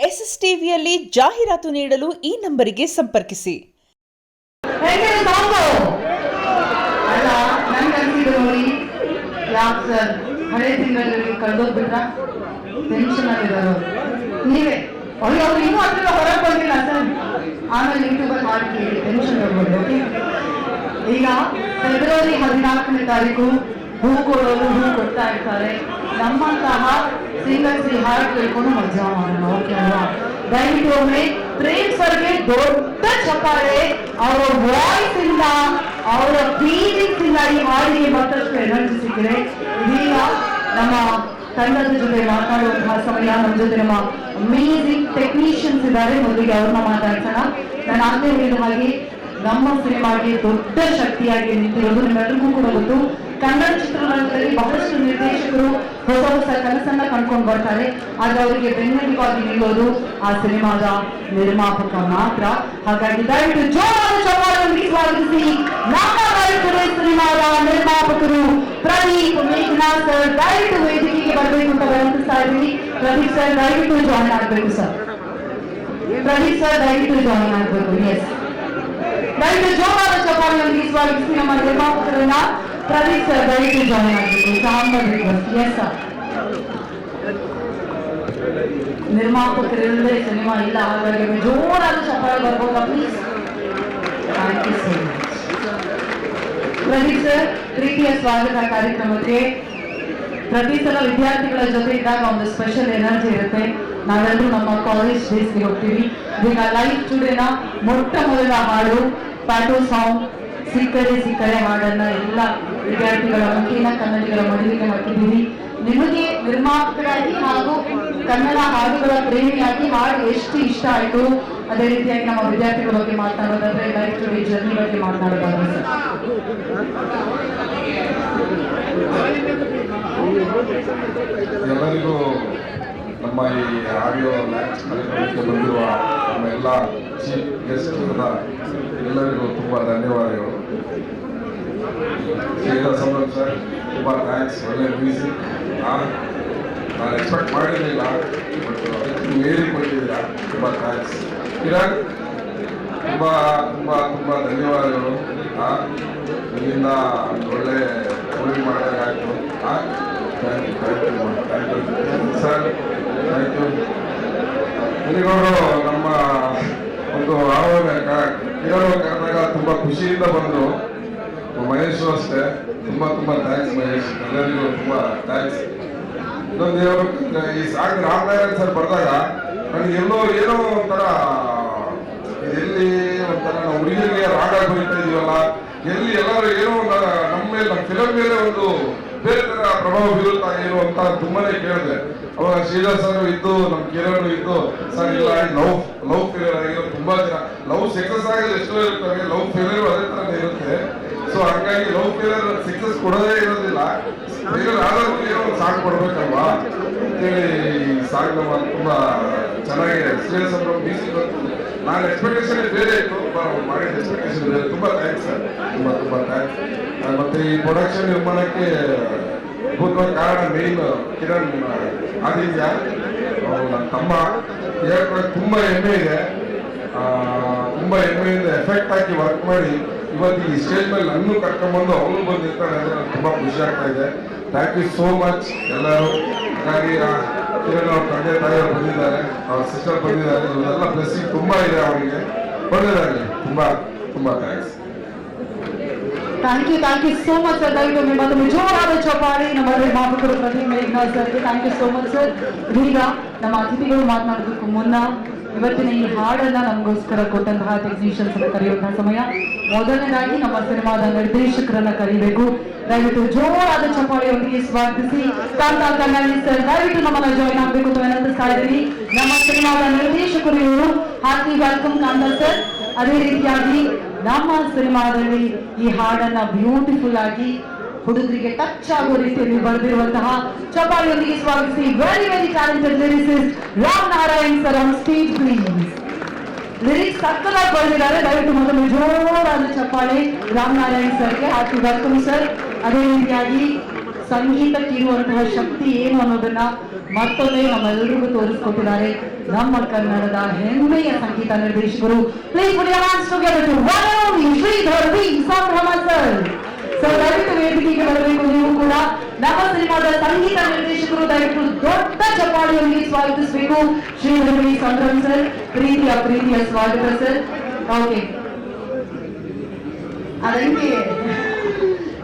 SSTVಯಲ್ಲಿ ಜಾಹೀರಾತು ನೀಡಲು ಈ ನಂಬರಿಗೆ ಸಂಪರ್ಕಿಸಿ. ಅಲ್ಲ ನಂಗೆ ಅನ್ಸಿದ್ದು ನೋಡಿ, ಯಾಕೆ ಸರ್ ಹಳೆ ತಿಂಗಳಲ್ಲಿ ಕಳೆದೋಗ್ಬಿಟ್ರ ಟೆನ್ಷನ್ ಆಗಿರೋರು ನೀವೇ. ಅವ್ರು ಇನ್ನೂ ಹತ್ರ ಹೊರಗೆ ಬಂದಿಲ್ಲ ಸರ್, ಆಮೇಲೆ ಯೂಟ್ಯೂಬಲ್ಲಿ ಹಾಡು ಕೇಳಿ ಟೆನ್ಷನ್ ಹೋಗ್ಬೋದು. ಓಕೆ, ಈಗ ಫೆಬ್ರವರಿ 14ನೇ ತಾರೀಕು ಹೂ ಕೊಡೋರು ಹೂ ಕೊಡ್ತಾ ಇರ್ತಾರೆ. ನಮ್ಮಂತಹ ಸಿಂಗರ್ಸ್ ಈ ಹಾಡು ಕೇಳ್ಕೊಂಡು ಮಜಾ ಮಾಡೋಣ. ಓಕೆ ಅಲ್ವಾ? ದಯವಿಟ್ಟು ಒಮ್ಮೆ ಪ್ರೇಮ್ ಸರ್ಗೆ ದೊಡ್ಡ ಚಪ್ಪಾಳೆ. ಅವರ ವಾಯ್ಸ್ ಇಂದ, ಅವರ ಫೀಲಿಂಗ್ಸ್ ಇಂದ ಈ ಹಾಡಿಗೆ ಮತ್ತಷ್ಟು ಎನರ್ಜಿ ಸಿಕ್ಕಿದೆ. ಇದೀಗ ನಮ್ಮ ತಂಡದ ಜೊತೆ ಮಾತನಾಡುವಂತಹ ಸಮಯ. ನಮ್ಮ ಜೊತೆ ನಮ್ಮ ಅಮೇಜಿಂಗ್ ಟೆಕ್ನಿಷಿಯನ್ಸ್ ಇದ್ದಾರೆ. ಮೊದಲಿಗೆ ಅವ್ರನ್ನ ಮಾತಾಡ್ಸೋಣ. ನಾನು ಆಗಲೇ ಹೇಳಿದ ಹಾಗೆ ನಮ್ಮ ಸಿನಿಮಾಗೆ ದೊಡ್ಡ ಶಕ್ತಿಯಾಗಿ ನಿಂತಿರೋದು ನಿಮ್ಮೆಲ್ಲರಿಗೂ ಕೂಡ ಗೊತ್ತು. ಕನ್ನಡ ಚಿತ್ರರಂಗದಲ್ಲಿ ಬಹಳಷ್ಟು ನಿರ್ದೇಶಕರು ಹೊಸ ಹೊಸ ಕನಸನ್ನ ಕಂಡ್ಕೊಂಡು ಬರ್ತಾರೆ. ಆದ್ರೆ ಅವರಿಗೆ ಬೆನ್ನೆಲುಬಾಗಿ ನಿಲ್ಲೋದು ಆ ಸಿನಿಮಾದ ನಿರ್ಮಾಪಕ ಮಾತ್ರ. ಹಾಗಾಗಿ ದಯವಿಟ್ಟು ಜೋರಾದ ಚಪ್ಪಾಳೆಯೊಂದಿಗೆ ಸ್ವಾಗತಿಸಿ ನಮ್ಮ ರೈತರು ಸಿನಿಮಾದ ನಿರ್ಮಾಪಕರು ಪ್ರದೀಪ್ ಮೇಘನಾ ಸರ್. ದಯವಿಟ್ಟು ವೇದಿಕೆಗೆ ಬರಬೇಕು ಅಂತ ವಿನಂತಿಸ್ತಾ ಇದ್ದೀನಿ. ಪ್ರದೀಪ್ ಸರ್ ದಯವಿಟ್ಟು ಜಾಯಿನ್ ಆಗಬೇಕು ಸರ್. ಪ್ರದೀಪ್ ಸರ್ ದಯವಿಟ್ಟು ಜಾಯಿನ್ ಆಗಬೇಕು. ಎಸ್, ದಯವಿಟ್ಟು ಜೋರಾದ ಚಪ್ಪಾಳೆಯೊಂದಿಗೆ ಸ್ವಾಗತಿಸಿ ನಮ್ಮ ನಿರ್ಮಾಪಕರನ್ನ. ಪ್ರದೀಪ್ ಸರ್ ದಯವಿಟ್ಟು ಜಾಯಿನ್ ಆಗಬೇಕು. ಎಸ್ ಸರ್, ನಿರ್ಮಾಪಕರಿಲ್ಲದೆ ಸಿನಿಮಾ ಇಲ್ಲ. ಹಾಗಾಗಿ ಜೋರಾದ ಚಪ್ಪಾಳೆ ಬರ್ಬೋದಾ please? Thank you so much. Pradeep sir, ಪ್ರೀತಿಯ ಸ್ವಾಗತ ಕಾರ್ಯಕ್ರಮಕ್ಕೆ. ಪ್ರತಿ ಸಲ ವಿದ್ಯಾರ್ಥಿಗಳ ಜೊತೆ ಇದ್ದಾಗ ಒಂದು ಸ್ಪೆಷಲ್ ಎನರ್ಜಿ ಇರುತ್ತೆ. ನಾವೆಲ್ಲರೂ ನಮ್ಮ ಕಾಲೇಜ್ ಡೇಸ್ಗೆ ಹೋಗ್ತೀವಿ. ಈಗ ಲೈಫ್ ಟುಡೇನ ಮೊಟ್ಟ ಮೊದಲ ಹಾಡು ಪ್ಯಾಟೋ ಸಾಂಗ್ ಸಿಕ್ಕರೆ ಸಿಕ್ಕರೆ ಹಾಡನ್ನ ಎಲ್ಲ ವಿದ್ಯಾರ್ಥಿಗಳ ಮುಖೇನ ಕನ್ನಡಿಗರ ಮದುವೆಗೆ ಹಾಕಿದ್ದೀವಿ. ನಿಮಗೆ ನಿರ್ಮಾಪಕರಾಗಿ ಹಾಗೂ ಕನ್ನಡ ಹಾಡುಗಳ ಪ್ರೇಮಿಯಾಗಿ ಹಾಡು ಎಷ್ಟು ಇಷ್ಟ ಆಯಿತು, ಅದೇ ರೀತಿಯಾಗಿ ನಮ್ಮ ವಿದ್ಯಾರ್ಥಿಗಳ ಬಗ್ಗೆ ಮಾತನಾಡೋದಾದ್ರೆ ಲೈಫ್ ಟುಡೇ ಜರ್ನಿ ಬಗ್ಗೆ ಮಾತನಾಡೋದಾದ್ರೆ ಸರ್. ಎಲ್ಲರಿಗೂ ನಮ್ಮ ಈ ಆಡಿಯೋ ಲಾಂಚ್ ಕಾರ್ಯಕ್ರಮಕ್ಕೆ ಬಂದಿರುವ ನಮ್ಮ ಎಲ್ಲ ಚೀಫ್ ಗೆಸ್ಟ್ ಎಲ್ಲರಿಗೂ ತುಂಬ ಧನ್ಯವಾದಗಳು. ಸಂಭ್ರಮ್ ಸರ್ ತುಂಬ ಥ್ಯಾಂಕ್ಸ್. ಒಳ್ಳೆ ಮ್ಯೂಸಿಕ್ ನಾನು ಎಕ್ಸ್ಪೆಕ್ಟ್ ಮಾಡಿರಲಿಲ್ಲ, ಬಟ್ ಅದಕ್ಕೆ ಮೇರಿ ಕೊಟ್ಟಿದ್ದೀರಾ. ತುಂಬ ಥ್ಯಾಂಕ್ಸ್ ಕಿರಣ್, ತುಂಬ ತುಂಬ ತುಂಬ ಧನ್ಯವಾದಗಳು. ಇಲ್ಲಿಂದ ಒಳ್ಳೆ ಮೂವಿ ಮಾಡೋದಾಯಿತು. Thank you sir, thank you. ಇಲ್ಲಿಗೋರು ನಮ್ಮ ಒಂದು ಆಹ್ವಾನ ಕಿರಣ್ ಕರೆದಾಗ ತುಂಬ ಖುಷಿಯಿಂದ ಬಂದರು. ಮಹೇಶು ಅಷ್ಟೇ, ತುಂಬ ತುಂಬ ಥ್ಯಾಂಕ್ಸ್ ಮಹೇಶ್. ಎಲ್ಲರಿಗೂ ತುಂಬ ಥ್ಯಾಂಕ್ಸ್. ಇನ್ನೊಂದು ಈ ಸಾಂಗ್ ರಾಮನಾರಾಯಣ್ ಸರ್ ಬರೆದಾಗ ನನಗೆ ಎಲ್ಲೋ ಏನೋ ಒಂಥರ ಎಲ್ಲಿ ಒಂಥರ ನಾವು ಹುಡುಗಿರಿಗೆ ರಾಗ ಬರೀತಾ ಇದೀವಲ್ಲ, ಎಲ್ಲಿ ಎಲ್ಲರೂ ಏನೋ ನಮ್ಮ ಮೇಲೆ, ನಮ್ಮ ಫಿಲಮ್ ಮೇಲೆ ಒಂದು ಬೇರೆ ತರ ಪ್ರಭಾವ ಬೀರುತ್ತಾ ಏನು ಅಂತ ತುಂಬಾನೇ ಕೇಳಿದೆ. ಅವಾಗ ಶ್ರೀಧರ್ ಸರ್ ಇದ್ದು, ನಮ್ಮ ಕಿರಣ್ ಇದ್ದು, ಸರ್ ಇಲ್ಲ ಲವ್ ಫೇಲಿಯರ್ ಆಗಿರೋ ತುಂಬಾ ಜನ. ಲವ್ ಸಕ್ಸಸ್ ಆಗೋದು ಎಷ್ಟೋ ಇರ್ತವೆ, ಲವ್ ಫೇಲಿಯರ್ ಅದೇ ತರನೇ ಇರುತ್ತೆ. ಸೊ ಹಂಗಾಗಿ ಲವ್ ಫೇಲಿಯರ್ ಸಕ್ಸಸ್ ಕೊಡೋದೇ ಇರೋದಿಲ್ಲ. ಫೇಲಿಯರ್ ಆದರೂ ಏನೋ ಒಂದು ಸಾಂಗ್ ಕೊಡ್ಬೇಕಲ್ವಾ ಅಂತೇಳಿ ಈ ಸಾಂಗ್ ನಮ್ಮ ತುಂಬಾ ಚೆನ್ನಾಗಿ ಶ್ರೀಧರ್ ಸರ್ ಮ್ಯೂಸಿಕ್ ಬಂತು. ನಾನು ಎಕ್ಸ್ಪೆಕ್ಟೇಷನ್ ಬೇರೆ ಇತ್ತು, ಮಾಡಿದ ಎಕ್ಸ್ಪೆಕ್ಟೇಷನ್ ಬೇರೆ. ತುಂಬ ಥ್ಯಾಂಕ್ಸ್ ಸರ್, ತುಂಬ ತುಂಬ ಥ್ಯಾಂಕ್ಸ್. ಮತ್ತೆ ಈ ಪ್ರೊಡಕ್ಷನ್ ನಿರ್ಮಾಣಕ್ಕೆ ಭೂತವಾದ ಕಾರಣ ಮೇನ್ ಕಿರಣ್ ಆದಿತ್ಯ, ನನ್ನ ತಮ್ಮ. ಹೇಳ್ಕೊಳಕ್ಕೆ ತುಂಬ ಹೆಮ್ಮೆ ಇದೆ. ತುಂಬ ಹೆಮ್ಮೆಯಿಂದ ಎಫೆಕ್ಟ್ ಹಾಕಿ ವರ್ಕ್ ಮಾಡಿ ಇವತ್ತು ಈ ಸ್ಟೇಜ್ ಮೇಲೆ ನನ್ನೂ ಕರ್ಕೊಂಡ್ಬಂದು ಅವನು ಬಂದಿರ್ತಾರೆ ಅಂದರೆ ನನಗೆ ತುಂಬ ಖುಷಿ ಆಗ್ತಾ ಇದೆ. ಥ್ಯಾಂಕ್ ಯು ಸೋ ಮಚ್ ಎಲ್ಲರೂ. ಹಾಗಾಗಿ ಕಿರಣ್ ಅವ್ರ ತಂದೆ ತಾಯಿಯವರು ಬಂದಿದ್ದಾರೆ, ಅವ್ರ ಸಿಸ್ಟರ್ ಬಂದಿದ್ದಾರೆ. ಇವರೆಲ್ಲ ಬ್ಲೆಸ್ಸಿಂಗ್ ತುಂಬ ಇದೆ ಅವರಿಗೆ. ಒಳ್ಳೆಯದಾಗಲಿ. ತುಂಬ ತುಂಬ thanks. Thank you so much sir. ದಯವಿಟ್ಟು ನಿಮ್ಮ ಜೋರಾದ ಚಪ್ಪಾಳೆ ನಮ್ಮ ನಿರ್ಮಾಪಕರು ಪ್ರದೀಪ್ ಮೇಘನಾ ಸರ್ಗೆ. Thank you so much sir. ಈಗ ನಮ್ಮ ಅತಿಥಿಗಳು ಮಾತನಾಡೋದಕ್ಕೂ ಮುನ್ನ ಇವತ್ತಿನ ಈ ಹಾಡನ್ನ ನಮಗೋಸ್ಕರ ಕೊಟ್ಟಂತಹ ಟೆಕ್ನಿಷಿಯನ್ಸ್ ಅನ್ನು ಕರೆಯುವಂತಹ ಸಮಯ. ಮೊದಲನೇದಾಗಿ ನಮ್ಮ ಸಿನಿಮಾದ ನಿರ್ದೇಶಕರನ್ನ ಕರೀಬೇಕು. ದಯವಿಟ್ಟು ಜೋರಾದ ಚಪ್ಪಾಳೆಯೊಂದಿಗೆ ಸ್ವಾಗತಿಸಿ ಕಾಂತಾ ಕನ್ನಡಿ ಸರ್ ದಯವಿಟ್ಟು ನಮ್ಮನ್ನ ಜಾಯಿನ್ ಆಗಬೇಕು ಅಂತ ವಿನಂತಿಸ್ತಾ ಇದ್ದೀನಿ. ನಮ್ಮ ಸಿನಿಮಾದ ನಿರ್ದೇಶಕರು ಇವರು. Hearty welcome Kantha sir. ಅದೇ ರೀತಿಯಾಗಿ ನಮ್ಮ ಸಿನಿಮಾದಲ್ಲಿ ಈ ಹಾಡನ್ನ ಬ್ಯೂಟಿಫುಲ್ ಆಗಿ ಹುಡುಗರಿಗೆ ಟಚ್ ಆಗೋ ರೀತಿಯಲ್ಲಿ ಬರೆದಿರುವಂತಹ ಚಪ್ಪಾಳೆಯೊಂದಿಗೆ ಸ್ವಾಗತಿಸಿ very very talented lyricist Ram Narayan sir on stage please. Lyrics ಸಕ್ಕತ್ತಾಗಿ ಬರೆದಿದ್ದಾರೆ. ದಯವಿಟ್ಟು ಮೊದಲು ಜೋರಾದ ಚಪ್ಪಾಳೆ ರಾಮ್ ನಾರಾಯಣ್ ಸರ್ಗೆ. Hearty welcome sir. ಅದೇ ರೀತಿಯಾಗಿ ಸಂಗೀತಕ್ಕೆ ಇರುವಂತಹ ಶಕ್ತಿ ಏನು ಅನ್ನೋದನ್ನ ಮತ್ತೊಮ್ಮೆ ನಮ್ಮೆಲ್ಲರಿಗೂ ತೋರಿಸ್ಕೊಟ್ಟಿದ್ದಾರೆ. ನಮ್ಮ ಕನ್ನಡದ ಹೆಮ್ಮೆಯ ಸಂಗೀತ ನಿರ್ದೇಶಕರು. Please put your hands together to one and only Sridhar V ಸಂಭ್ರಮ ಸರ್. ಸರ್ ದಯವಿಟ್ಟು ವೇದಿಕೆಗೆ ಬರಬೇಕು. ನೀವು ಕೂಡ ನಮ್ಮ ಸಿನಿಮಾದ ಸಂಗೀತ ನಿರ್ದೇಶಕರು. ದಯವಿಟ್ಟು ದೊಡ್ಡ ಚಪ್ಪಾಳೆಯೊಂದಿಗೆ ಸ್ವಾಗತಿಸಬೇಕು ಶ್ರೀಧರ್ ವಿ ಸಂಭ್ರಮ ಸರ್. ಪ್ರೀತಿಯ ಸ್ವಾಗತ ಸರ್. ಓಕೆ, ಅದಕ್ಕೆ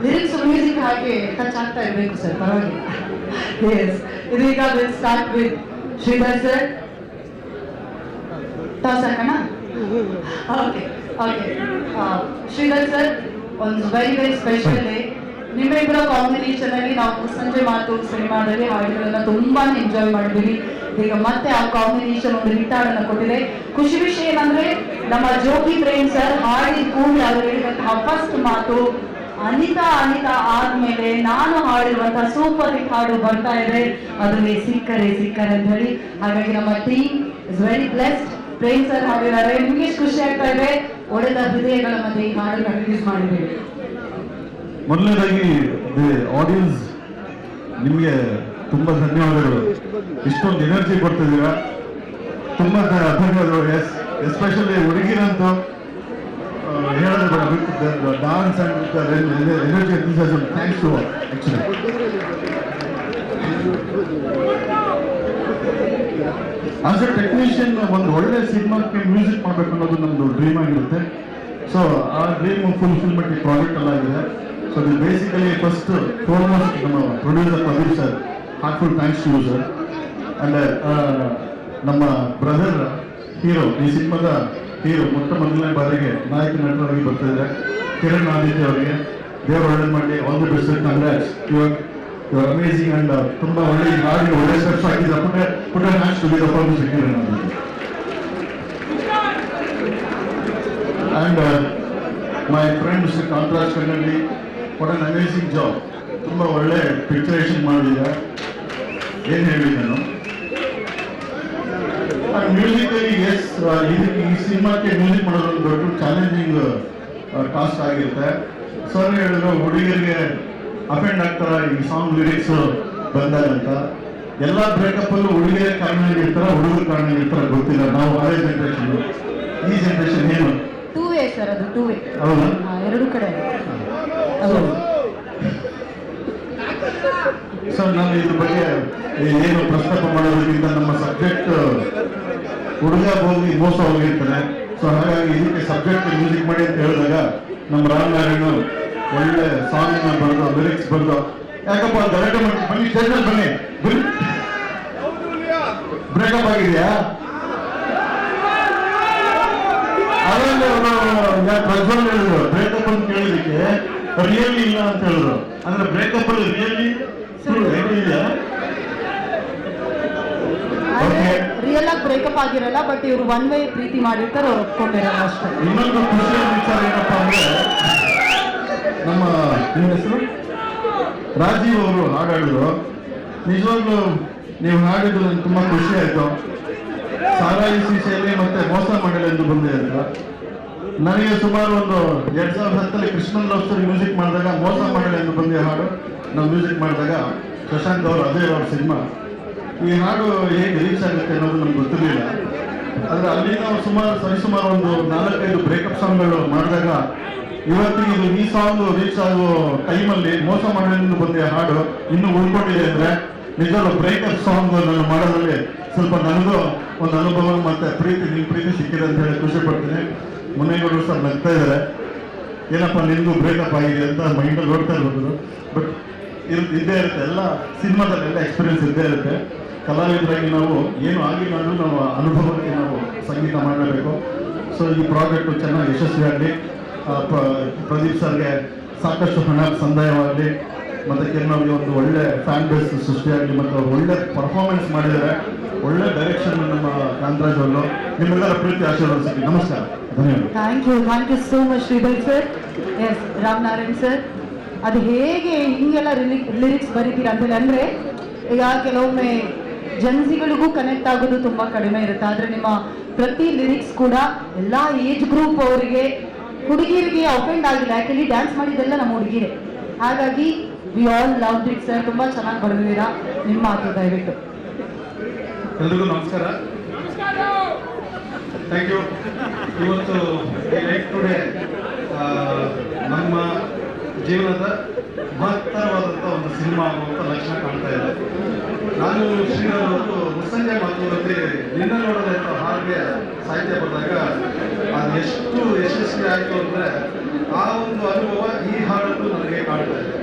ಲಿರಿಕ್ಸ್ ಮ್ಯೂಸಿಕ್ ಹಾಗೆ ಟಚ್ ಆಗ್ತಾ ಇರಬೇಕು ಸರ್, ಪರವಾಗಿಲ್ಲ. ಎಸ್, ಇದೀಗ will start with Sridhar sir. Toss ಹಾಕೋಣ? Okay okay. ಶ್ರೀಧರ್ ಸರ್, ಒಂದು ವೆರಿ ಸ್ಪೆಷಲ್ ಡೇ. ನಿಮ್ಮಿಬ್ಬರ ಕಾಂಬಿನೇಷನ್ ಅಲ್ಲಿ ನಾವು ಸಂಜೆ ಮಾತು ಸಿನಿಮಾದಲ್ಲಿ ಹಾಡುಗಳನ್ನ ತುಂಬಾನೇ ಎಂಜಾಯ್ ಮಾಡಿದ್ದೀವಿ. ಈಗ ಮತ್ತೆ ಆ ಕಾಂಬಿನೇಷನ್ ಒಂದು ಹಿಟ್ ಹಾಡನ್ನ ಕೊಟ್ಟಿದೆ. ಖುಷಿ ವಿಷಯ ಏನಂದ್ರೆ ನಮ್ಮ ಜೋಗಿ ಪ್ರೇಮ್ ಸರ್ ಹಾಡಿದ ಕೂಡಲೇ ಅವರು ಹೇಳಿದಂತಹ ಫಸ್ಟ್ ಮಾತು ಅನಿತಾ ಆದ್ಮೇಲೆ ನಾನು ಹಾಡಿರುವಂತಹ ಸೂಪರ್ ಹಿಟ್ ಹಾಡು ಬರ್ತಾ ಇದೆ, ಅದರಲ್ಲಿ ಸಿಕ್ಕರೆ ಅಂತ ಹೇಳಿ. ಹಾಗಾಗಿ ನಮ್ಮ team is very blessed. Prem sir ಹಾಡಿದ್ದಾರೆ. ನಿಮ್ಗೆ ಎಷ್ಟು ಖುಷಿ ಆಗ್ತಾ ಇದೆ? ಒಡೆದ ಹೃದಯಗಳ ಮಧ್ಯೆ ಈ ಹಾಡನ್ನ ರಿಲೀಸ್ ಮಾಡಿದ್ದೀವಿ. ಮೊದಲನೇದಾಗಿ ಆಡಿಯನ್ಸ್ ನಿಮಗೆ ತುಂಬಾ ಧನ್ಯವಾದಗಳು. ಇಷ್ಟೊಂದು ಎನರ್ಜಿ ಕೊಡ್ತಿದ್ದೀರಾ, ತುಂಬಾ ಧನ್ಯವಾದಗಳು. ಎಸ್ಪೆಷಲಿ ಹುಡುಗಿರಂತೂ ಹೇಳೋದು dance and energy enthusiasm. Thanks to actually. As a technician ಒಂದು ಒಳ್ಳೆ ಸಿನಿಮಾಕ್ಕೆ ಮ್ಯೂಸಿಕ್ ಮಾಡಬೇಕು ಅನ್ನೋದು ನಮ್ಮದು ಡ್ರೀಮ್ ಆಗಿರುತ್ತೆ. ಸೊ ಆ ಡ್ರೀಮ್ ಫುಲ್ಫಿಲ್ಮೆಂಟ್ ಈ ಪ್ರಾಜೆಕ್ಟ್ ಎಲ್ಲ ಆಗಿದೆ. ಸೊ ಇದು ಬೇಸಿಕಲಿ ಫಸ್ಟ್ ಫಾರ್ಮೋಸ್ಟ್ ನಮ್ಮ producer Pradeep sir, heartful thanks to you sir. And ನಮ್ಮ ಬ್ರದರ್ ಹೀರೋ, ಈ ಸಿನಿಮಾದ ಹೀರೋ ಮೊದಲನೇ ಬಾರಿಗೆ ನಾಯಕ ನಟರಾಗಿ ಬರ್ತಿದ್ದಾರೆ ಕಿರಣ್ ಆದಿತ್ಯ ಅವರಿಗೆ ದೇವರು ಒಳ್ಳೇದು ಮಾಡಿ. All the best, congrats. Your amazing and ತುಂಬಾ ಒಳ್ಳೆ ಹಾಡಿಗೆ ಒಳ್ಳೆ ಸ್ಟೆಪ್ಸ್ ಹಾಕಿದ್ದಾರೆ. ಪುಟ match to be the permission Kiran Aditya. And my friend mister Kantharaj Kannadi, what an amazing job. ತುಂಬ ಒಳ್ಳೆ ಪಿಕ್ಚರೇಷನ್ ಮಾಡಿದೆ, ಏನು ಹೇಳಿ ನಾನು. ಮ್ಯೂಸಿಕಲಿ ಎಸ್, ಈ ಸಿನಿಮಾಕ್ಕೆ ಮ್ಯೂಸಿಕ್ ಮಾಡೋದು ಒಂದು ದೊಡ್ಡ ಚಾಲೆಂಜಿಂಗ್ ಟಾಸ್ಕ್ ಆಗಿರುತ್ತೆ. ಸರ್ ಹೇಳಿದ್ರು ಹುಡುಗರಿಗೆ ಅಫೆಂಡ್ ಆಗ್ತಾರ ಈ ಸಾಂಗ್ ಲಿರಿಕ್ಸ್ ಬಂದಾಗ ಅಂತ. ಎಲ್ಲ ಬ್ರೇಕಪ್ ಅಲ್ಲೂ ಹುಡುಗಿಯರ ಕಾರಣ ಇರ್ತಾರ, ಹುಡುಗರ ಕಾರಣ ಇರ್ತಾರ ಗೊತ್ತಿಲ್ಲ. ನಾವು ಹಳೆ ಜನರೇಷನ್, ಈ ಜನರೇಷನ್ ಏನು ಟೂ ವೇ ಸರ್, ಅದು ಟೂ ವೇ. ಹೌದಾ? ಎರಡು ಕಡೆ. ಸರ್, ನಾನು ಇದ್ರ ಬಗ್ಗೆ ಏನು ಪ್ರಸ್ತಾಪ ಮಾಡೋದಕ್ಕಿಂತ ನಮ್ಮ ಸಬ್ಜೆಕ್ಟ್ ಹುಡುಗ ಹೋಗಿ ಮೋಸ ಹೋಗಿರ್ತಾನೆ. ಸೊ ಹಾಗಾಗಿ ಇದಕ್ಕೆ ಸಬ್ಜೆಕ್ಟ್ ಮ್ಯೂಸಿಕ್ ಮಾಡಿ ಅಂತ ಹೇಳಿದಾಗ ನಮ್ಮ ರಾಮನಾರಾಯಣ ಒಳ್ಳೆ ಸಾಂಗ್ ಬರೆದು ಲಿರಿಕ್ಸ್ ಬರೆದು, ಯಾಕಪ್ಪ ಗಲಾಟೆ ಮಾಡಿ ಬನ್ನಿ ಸ್ಟೇಜಲ್ಲಿ ಬನ್ನಿ, ಬ್ರೇಕಪ್ ಆಗಿದೆಯಾ? ಅದರಲ್ಲಿ ಅವರು ಪ್ರಜ್ವಲ್ ಹೇಳಿದ್ರು ಬ್ರೇಕಪ್ ಅಂತ ಕೇಳಿದಕ್ಕೆ ರಿಯಲಿ ಇಲ್ಲ ಅಂತ ಹೇಳಿದ್ರು. ಅಂದ್ರೆ ಬ್ರೇಕಪ್ ಅಲ್ಲಿ ರಿಯಲಿ ಇದೆಯಾ? ರಿಯಲ್ ಆಗಿ ಬ್ರೇಕಪ್ ಆಗಿರಲ್ಲ, ಬಟ್ ಇವರು ಒನ್ ವೇ ಪ್ರೀತಿ ಮಾಡಿರ್ತಾರೆ, ಅವ್ರು ಒಪ್ಕೊಂಡಿರಲ್ಲ ಅಷ್ಟೇ. ಇನ್ನೊಂದು ಖುಷಿಯ ವಿಚಾರ ಏನಪ್ಪಾ ಅಂದ್ರೆ, ನಮ್ಮ ನಿಮ್ಮ ಹೆಸರು ರಾಜೀವ್ ಅವರು ಹಾಡಾಡಿದ್ರು. ನಿಜವಾಗ್ಲೂ ನೀವು ಹಾಡಿದ್ರು ನನಗೆ ತುಂಬಾ ಖುಷಿ ಆಯ್ತು. ಸಾರಾಯಿ ಸೀಸೆಯಲ್ಲಿ ಮತ್ತೆ ಮೋಸ ಮಾಡಿಲ್ಲ ಎಂದು ಬಂದಿದೆ ಅಂತ. ನನಗೆ ಸುಮಾರು ಒಂದು 2010 ಕೃಷ್ಣನ್ ಲವ್ ಸ್ಟೋರಿ ಮ್ಯೂಸಿಕ್ ಮಾಡಿದಾಗ ಮೋಸ ಮಾಡಿಲ್ಲ ಎಂದು ಬಂದಿದೆ ಹಾಡು ನಾವು ಮ್ಯೂಸಿಕ್ ಮಾಡಿದಾಗ ಶಶಾಂಕ್ ಅವರು ಅದೇ ಅವ್ರ ಸಿನಿಮಾ. ಈ ಹಾಡು ಹೇಗೆ ರೀಚ್ ಆಗುತ್ತೆ ಅನ್ನೋದು ನಮ್ಗೆ ಗೊತ್ತಿರಲಿಲ್ಲ. ಆದರೆ ಅಲ್ಲಿ ನಾವು ಸರಿಸುಮಾರು ಒಂದು 4-5 ಬ್ರೇಕಪ್ ಸಾಂಗ್ಗಳು ಮಾಡಿದಾಗ ಇವತ್ತಿಗೆ ಇದು ಈ ಸಾಂಗ್ ರೀಚ್ ಆಗೋ ಟೈಮಲ್ಲಿ ಮೋಸ ಮಾಡಿದ ಬಂದ ಹಾಡು ಇನ್ನೂ ಉಳ್ಕೊಂಡಿದೆ ಅಂದರೆ ನಿಜವಾಗ್ಲೂ ಬ್ರೇಕಪ್ ಸಾಂಗ್ ನಾನು ಮಾಡೋದ್ರಲ್ಲಿ ಸ್ವಲ್ಪ ನನಗೂ ಒಂದು ಅನುಭವ ಮತ್ತೆ ನಿಮ್ಮ ಪ್ರೀತಿ ಸಿಕ್ಕಿದೆ ಅಂತ ಹೇಳಿ ಖುಷಿ ಪಡ್ತೀನಿ. ಮುನ್ನೇಗೌಡರು ಸರ್ ನಗ್ತಾ ಇದ್ದಾರೆ, ಏನಪ್ಪ ನಿಮಗೂ ಬ್ರೇಕಪ್ ಆಗಿದೆ ಅಂತ ಮೈಂಡಲ್ಲಿ ನೋಡ್ತಾ ಇರ್ಬೋದು. ಬಟ್ ಇದ್ದೇ ಇರುತ್ತೆ, ಎಲ್ಲ ಸಿನಿಮಾದಲ್ಲೆಲ್ಲ ಎಕ್ಸ್ಪೀರಿಯನ್ಸ್ ಇದ್ದೇ ಇರುತ್ತೆ. ಕಲಾವಿದರಾಗಿ ನಾವು ಏನು ಆಗಿಲ್ಲ ಅಂದರೂ ನಾವು ಅನುಭವಕ್ಕೆ ನಾವು ಸಂಗೀತ ಮಾಡಲೇಬೇಕು. ಸೊ ಈ ಪ್ರಾಜೆಕ್ಟು ಚೆನ್ನಾಗಿ ಯಶಸ್ವಿಯಾಗಲಿ, ಪ್ರದೀಪ್ ಸರ್ಗೆ ಸಾಕಷ್ಟು ಹಣ ಸಂದಾಯವಾಗಲಿ, ಮತ್ತು ಕಿರಣವ್ರಿಗೆ ಒಂದು ಒಳ್ಳೆ ಫ್ಯಾನ್ ಬೇಸ್ ಸೃಷ್ಟಿಯಾಗಲಿ, ಮತ್ತು ಅವ್ರು ಒಳ್ಳೆ ಪರ್ಫಾರ್ಮೆನ್ಸ್ ಮಾಡಿದ್ದಾರೆ. ಒಳ್ಳೆ ಡೈರೆಕ್ಷನ್ ನಮ್ಮ ಕಾಂತರಾಜ್ ಅವರು. ನಿಮ್ಮೆಲ್ಲರ ಪ್ರೀತಿ ಆಶೀರ್ವಾದ ಸಿಗಲಿ. ನಮಸ್ಕಾರ, ಧನ್ಯವಾದ. Thank you so much Sridhar sir. Yes, Ramanarayan sir, ಅದು ಹೇಗೆ ಹಿಂಗೆಲ್ಲ ಲಿರಿಕ್ಸ್ ಬರೀತೀರಾ ಅಂತೇಳಿ ಅಂದರೆ, ಈಗ ಕೆಲವೊಮ್ಮೆ ಜನಸಿಗಳಿಗೂ ಕನೆಕ್ಟ್ ಆಗೋದು ತುಂಬ ಕಡಿಮೆ ಇರುತ್ತೆ. ಆದರೆ ನಿಮ್ಮ ಪ್ರತಿ ಲಿರಿಕ್ಸ್ ಕೂಡ ಎಲ್ಲ ಏಜ್ ಗ್ರೂಪ್ ಅವರಿಗೆ, ಹುಡುಗಿಯರಿಗೆ ಅಫೆಂಡ್ ಆಗಿಲ್ಲ. ಯಾಕೆಂದ್ರೆ ಡ್ಯಾನ್ಸ್ ಮಾಡಿದ್ದೆಲ್ಲ ನಮ್ಮ ಹುಡುಗಿರೇ. ಹಾಗಾಗಿ we all love it sir. ತುಂಬ ಚೆನ್ನಾಗಿ ಬರೆದಿದ್ದೀರಾ. ನಿಮ್ಮ ಮಾತು ದಯವಿಟ್ಟು. ಎಲ್ರಿಗೂ ನಮಸ್ಕಾರ. Thank you. ಇವತ್ತು ಈ ಲೈಫ್ ಟುಡೇ ನಮ್ಮ ಜೀವನದ ಮಹತ್ತರವಾದಂಥ ಒಂದು ಸಿನಿಮಾ ಆಗುವಂಥ ಲಕ್ಷಣ ಕಾಣ್ತಾ ಇದೆ. ನಾನು ಶ್ರೀಧರ್ ಅವರು ಮುಸ್ಸಂಜೆ ಮಾತುಕತೆ ನಿನ್ನ ನೋಡೋದೆ ಅಂತ ಹಾಗೆ ಸಾಹಿತ್ಯ ಬರೆದಾಗ ಅದು ಎಷ್ಟು ಯಶಸ್ವಿ ಆಯಿತು ಅಂದರೆ ಆ ಒಂದು ಅನುಭವ ಈ ಹಾಡನ್ನು ನನಗೆ ಕಾಣ್ತಾ ಇದೆ.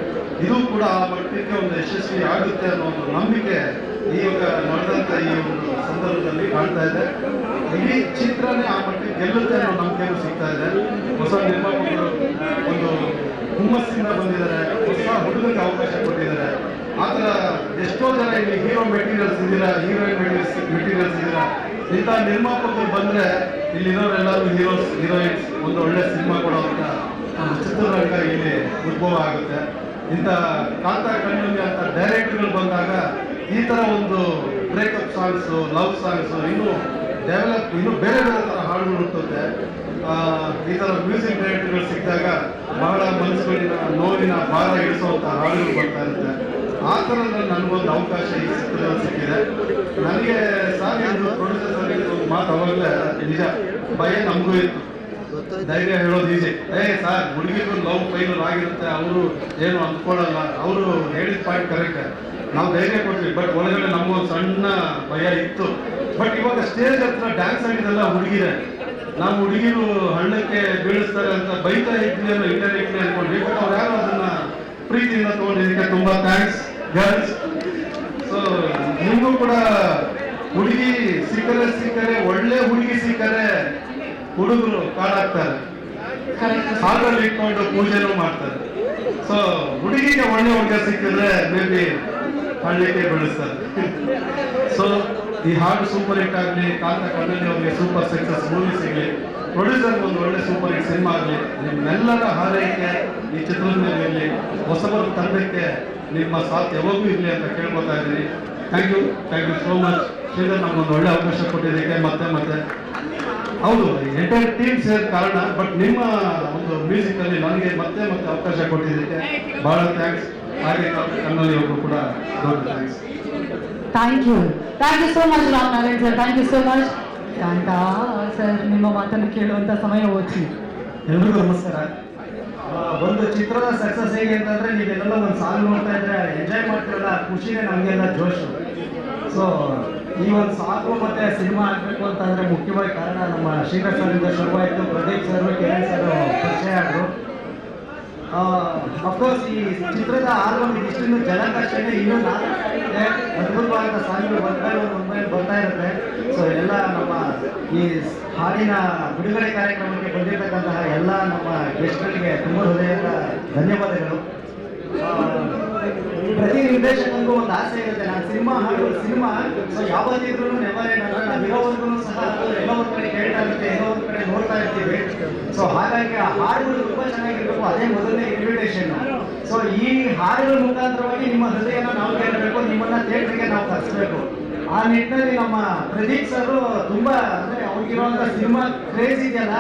ಇದು ಕೂಡ ಆ ಮಟ್ಟಕ್ಕೆ ಒಂದು ಯಶಸ್ವಿ ಆಗುತ್ತೆ ಅನ್ನೋ ಒಂದು ನಂಬಿಕೆ ಈಗ ನಡೆದಂಥ ಈ ಒಂದು ಸಂದರ್ಭದಲ್ಲಿ ಕಾಣ್ತಾ ಇದೆ. ಇಡೀ ಚಿತ್ರನೇ ಆ ಮಟ್ಟಿಗೆ ಗೆಲ್ಲುತ್ತೆ ಅನ್ನೋ ನಂಬಿಕೆಯೂ ಸಿಗ್ತಾ ಇದೆ. ಹೊಸ ನಿರ್ಮಾಪಕರು ಒಂದು ಹುಮ್ಮಸ್ಸಿಂದ ಬಂದಿದ್ದಾರೆ, ಹೊಸ ಹುಡುಗರಿಗೆ ಅವಕಾಶ ಕೊಟ್ಟಿದ್ದಾರೆ. ಆ ಥರ ಎಷ್ಟೋ ಜನ ಇಲ್ಲಿ ಹೀರೋ ಮೆಟೀರಿಯಲ್ಸ್ ಇದ್ದೀರಾ, ಹೀರೋಯಿನ್ ಮೆಟೀರಿಯಲ್ಸ್ ಇದ್ದೀರಾ. ಇಂಥ ನಿರ್ಮಾಪಕರು ಬಂದರೆ ಇಲ್ಲಿರೋರೆಲ್ಲರೂ ಹೀರೋಯಿನ್ಸ್ ಒಂದು ಒಳ್ಳೆ ಸಿನಿಮಾ ಕೊಡೋವಂಥ ಒಂದು ಚಿತ್ರರಂಗ ಇಲ್ಲಿ ಉದ್ಭವ ಆಗುತ್ತೆ. ಇಂಥ ಕಾಂತ ಕಣ್ಣುಂಗಿ ಅಂತ ಡೈರೆಕ್ಟರ್ಗಳು ಬಂದಾಗ ಈ ಥರ ಒಂದು ಬ್ರೇಕಪ್ ಸಾಂಗ್ಸು, ಲವ್ ಸಾಂಗ್ಸು ಇನ್ನೂ ಬೇರೆ ಬೇರೆ ಥರ ಹಾಡುಗಳು ಹುಟ್ಟುತ್ತೆ. ಈ ಥರ ಮ್ಯೂಸಿಕ್ ಡೈರೆಕ್ಟರ್ಗಳು ಸಿಕ್ಕಿದಾಗ ಬಹಳ ಮನಸ್ಸುಗಳಿನ ನೋವಿನ ಭಾರ ಇಳಿಸುವಂಥ ಹಾಡುಗಳು ಬರ್ತಾ ಇರುತ್ತೆ. ಆ ಥರದಲ್ಲಿ ನನಗೊಂದು ಅವಕಾಶ ಈ ಚಿತ್ರದಲ್ಲಿ ಸಿಕ್ಕಿದೆ. ನನಗೆ ಸಾರಿ ಒಂದು ಪ್ರೊಡ್ಯೂಸರ್ ಸಾರಿ ಒಂದು ಮಾತು ಅವಾಗಲೇ ನಿಜ ಭಯ ನಮಗೂ ಇತ್ತು. ಧೈರ್ಯ ಹೇಳೋದು ಈಸಿ, ಸರ್ ಹುಡುಗಿರು ಲವ್ ಫೈನಲ್ ಆಗಿರುತ್ತೆ, ಅವರು ಏನು ಅಂದ್ಕೊಳ್ಳಲ್ಲ, ಅವರು ಹೇಳಿದ ಪಾಯಿಂಟ್ ಕರೆಕ್ಟ್, ನಾವು ಧೈರ್ಯ ಕೊಡ್ತೀವಿ. ಬಟ್ ಒಳಗಡೆ ನಮಗೊಂದು ಸಣ್ಣ ಭಯ ಇತ್ತು. ಬಟ್ ಇವಾಗ ಸ್ಟೇಜ್ ಹತ್ರ ಡ್ಯಾನ್ಸ್ ಆಡಿದೆಲ್ಲ ಹುಡುಗಿರೆ, ನಾವು ಹುಡುಗಿರು ಹಳ್ಳಕ್ಕೆ ಬೀಳಿಸ್ತಾರೆ ಅಂತ ಬೈತಾ ಇದ್ವಿ ಅನ್ನೋ ಇಂಡೈರೆಕ್ಟ್ಲಿ ಅನ್ಕೊಂಡ್ವಿ. ಬಟ್ ಅವ್ರು ಯಾರು ಅದನ್ನ ಪ್ರೀತಿಯಿಂದ ತೊಗೊಂಡಿದ್ದಕ್ಕೆ ತುಂಬ ಥ್ಯಾಂಕ್ಸ್ ಗರ್ಲ್ಸ್. ಸೊ ನಿಮಗೂ ಕೂಡ ಹುಡುಗಿ ಸಿಕ್ಕರೆ ಒಳ್ಳೆ ಹುಡುಗಿ ಸಿಕ್ಕರೆ ಹುಡುಗರು ಕಾಡಾಗ್ತಾರೆ, ಸಾಲಲ್ಲಿ ಇಟ್ಕೊಂಡು ಪೂಜೆನೂ ಮಾಡ್ತಾರೆ. ಸೊ ಹುಡುಗಿಗೆ ಒಳ್ಳೆ ಹುಡುಗ ಸಿಕ್ಕಿದ್ರೆ ಮೇ ಬಿ ಹಳ್ಳಿಗೆ ಬೆಳೆಸ್ತಾರೆ. ಸೊ ಈ ಹಾಡು ಸೂಪರ್ ಹಿಟ್ ಆಗಲಿ, ಕಾಂತ ಕಣ್ಣಲ್ಲಿ ಅವರಿಗೆ ಸೂಪರ್ ಸಕ್ಸಸ್ ಮೂವಿ ಸಿಗಲಿ, ಪ್ರೊಡ್ಯೂಸರ್ ಒಂದು ಒಳ್ಳೆ ಸೂಪರ್ ಹಿಟ್ ಸಿನಿಮಾ ಆಗಲಿ, ನಿಮ್ಮೆಲ್ಲರ ಹಾರೈಕೆ ಈ ಚಿತ್ರದ ಮೇಲೆ ಇರಲಿ, ಹೊಸಬರ ತಂಡಕ್ಕೆ ನಿಮ್ಮ ಸಾಥ್ ಯಾವಾಗೂ ಇರಲಿ ಅಂತ ಕೇಳ್ಕೊತಾ ಇದ್ದೀನಿ. Thank you so much Sridhar, ನಮ್ಗೊಂದು ಒಳ್ಳೆ ಅವಕಾಶ ಕೊಟ್ಟಿದ್ದಕ್ಕೆ ಮತ್ತೆ ಹೌದು ಎಂಟೈರ್ ಟೀಮ್ ಸೇರ್ ಕಾರಣ. ಬಟ್ ನಿಮ್ಮ ಒಂದು ಮ್ಯೂಸಿಕಲ್ಲಿ ನನಗೆ ಮತ್ತೆ ಅವಕಾಶ ಕೊಟ್ಟಿದ್ದಕ್ಕೆ ಬಹಳ ಥ್ಯಾಂಕ್ಸ್. ಹಾಗೆ ಕಣ್ಣಲ್ಲಿ ಅವರು ಕೂಡ ದೊಡ್ಡ thanks. Thank you so much Ram Narayan sir, thank you so much. Kantha sir, ನಿಮ್ಮ ಮಾತನ್ನು ಕೇಳುವಂಥ ಸಮಯ ಹೋಗಿ. ಎಲ್ರಿಗೂ ನಮಸ್ಕಾರ. ಒಂದು ಚಿತ್ರದ ಸಕ್ಸಸ್ ಹೇಗೆ ಅಂತಂದರೆ, ನೀವೆಲ್ಲ ಒಂದು ಸಾಂಗ್ ನೋಡ್ತಾ ಇದ್ರೆ ಎಂಜಾಯ್ ಮಾಡ್ತಿರಲ್ಲ, ಖುಷಿನೇ ನಮಗೆಲ್ಲ ಜೋಶು. ಸೊ ಈ ಒಂದು ಸಾಂಗು ಮತ್ತು ಸಿನಿಮಾ ಆಗಬೇಕು ಅಂತಂದರೆ ಮುಖ್ಯವಾಗಿ ಕಾರಣ ನಮ್ಮ ಶ್ರೀಧರ್ ಸರಿಂದ ಶುರುವಾಯಿತು. ಪ್ರದೀಪ್ ಸರ್, ಕಿರಣ್ ಸರ್ ಪರಿಚಯ ಆದರು. ಅಫ್ಕೋರ್ಸ್ ಈ ಚಿತ್ರದ ಆಲ್ಬಮ್ ಇದಿಷ್ಟು ಜನಕಷ್ಟೇ ಇನ್ನೂ ಅದ್ಭುತವಾದ ಸಾಂಗ್ಗಳು ಬರ್ತಾ ಇರುತ್ತೆ. ಸೊ ಎಲ್ಲ ನಮ್ಮ ಈ ಹಾಡಿನ ಬಿಡುಗಡೆ ಕಾರ್ಯಕ್ರಮಕ್ಕೆ ಬಂದಿರತಕ್ಕಂತಹ ಎಲ್ಲ ನಮ್ಮ ಗೆಸ್ಟ್ಗಳಿಗೆ ತುಂಬ ಹೃದಯದ ಧನ್ಯವಾದಗಳು. ಪ್ರತಿ ನಿರ್ದೇಶಕನಿಗೂ ಒಂದು ಆಸೆ ಇರುತ್ತೆ, ನಾನು ಸಿನಿಮಾ ಸೊ ಯಾವತ್ತಿದ್ರೂ ನೆವರ್ ಏನಲ್ಲ, ನಾವು ಇರೋವರೆಗೂ ಸಹ ಅದು ಎಲ್ಲೋ ಒಂದು ಕಡೆ ಕೇಳ್ತಾ ಇರುತ್ತೆ, ಎಲ್ಲೋ ಒಂದು ಕಡೆ ನೋಡ್ತಾ ಇರ್ತೀವಿ. ಸೊ ಹಾಗಾಗಿ ಆ ಹಾಡುಗಳು ತುಂಬ ಚೆನ್ನಾಗಿರ್ಬೇಕು, ಅದೇ ಮೊದಲನೇ ಇನ್ವಿಟೇಷನ್. ಸೊ ಈ ಹಾಡುಗಳ ಮುಖಾಂತರವಾಗಿ ನಿಮ್ಮ ಹೃದಯನ ನಾವು ಕೇಳಬೇಕು, ನಿಮ್ಮನ್ನ ಥಿಯೇಟ್ರಿಗೆ ನಾವು ಕರೆಸಬೇಕು. ಆ ನಿಟ್ಟಿನಲ್ಲಿ ನಮ್ಮ ಪ್ರದೀಪ್ ಸರ್ ತುಂಬ ಅಂದರೆ ಅವ್ರಿಗಿರುವಂಥ ಸಿನಿಮಾ ಕ್ರೇಜ್ ಇದೆಯಲ್ಲ,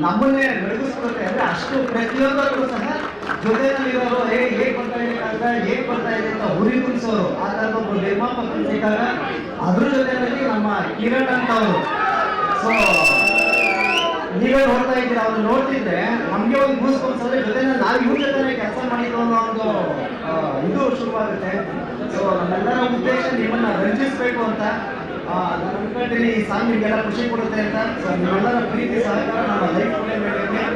ನಮ್ಮನ್ನೇ ನಡಗಿಸ್ಕೊಡುತ್ತೆ. ಅಂದರೆ ಅಷ್ಟು ಪ್ರತಿಯೊಂದಕ್ಕೂ ಸಹ ಜೊತೆಯಲ್ಲಿರೋರು ಹೇಗೆ ಬರ್ತಾ ಇದೆ ಅಂತ ಹುರಿ ತುಂಬಿಸೋರು. ಆ ಥರದ ಒಬ್ಬರು ನಿರ್ಮಾಪಕರು ಸಿಕ್ಕಾಗ ಅದ್ರ ಜೊತೆಯಲ್ಲಿ ನಮ್ಮ ಕಿರಣ್ ಅಂತವರು. ಸೊ ನೀವೇ ನೋಡ್ತಾ ಇದ್ದೀರಾ, ಅವ್ರು ನೋಡ್ತಿದ್ರೆ ನಮಗೆ ಒಂದು ಗೂಸ್ಕೊಂಡ್ಸೋದ್ರೆ ಜೊತೆಯಲ್ಲಿ ನಾವು ಇವ್ರ ಜೊತೆ ಕೆಲಸ ಮಾಡಿದ್ರು ಅನ್ನೋ ಒಂದು ಇದು ಶುರುವಾಗುತ್ತೆ. ಸೊ ನಮ್ಮೆಲ್ಲರ ಉದ್ದೇಶ ನಿಮ್ಮನ್ನ ರಂಜಿಸಬೇಕು ಅಂತ ನಾನು ಅನ್ಕೊಂಡಿದ್ದೀನಿ. ಈ ಸಾಂಗ್ ನಿಮಗೆಲ್ಲ ಖುಷಿ ಕೊಡುತ್ತೆ ಅಂತ. ಸೊ ನಿಮ್ಮೆಲ್ಲರ ಪ್ರೀತಿ ಸಹಕಾರ ನಮ್ಮ ಲೈಫ್ ಮೇಲೆ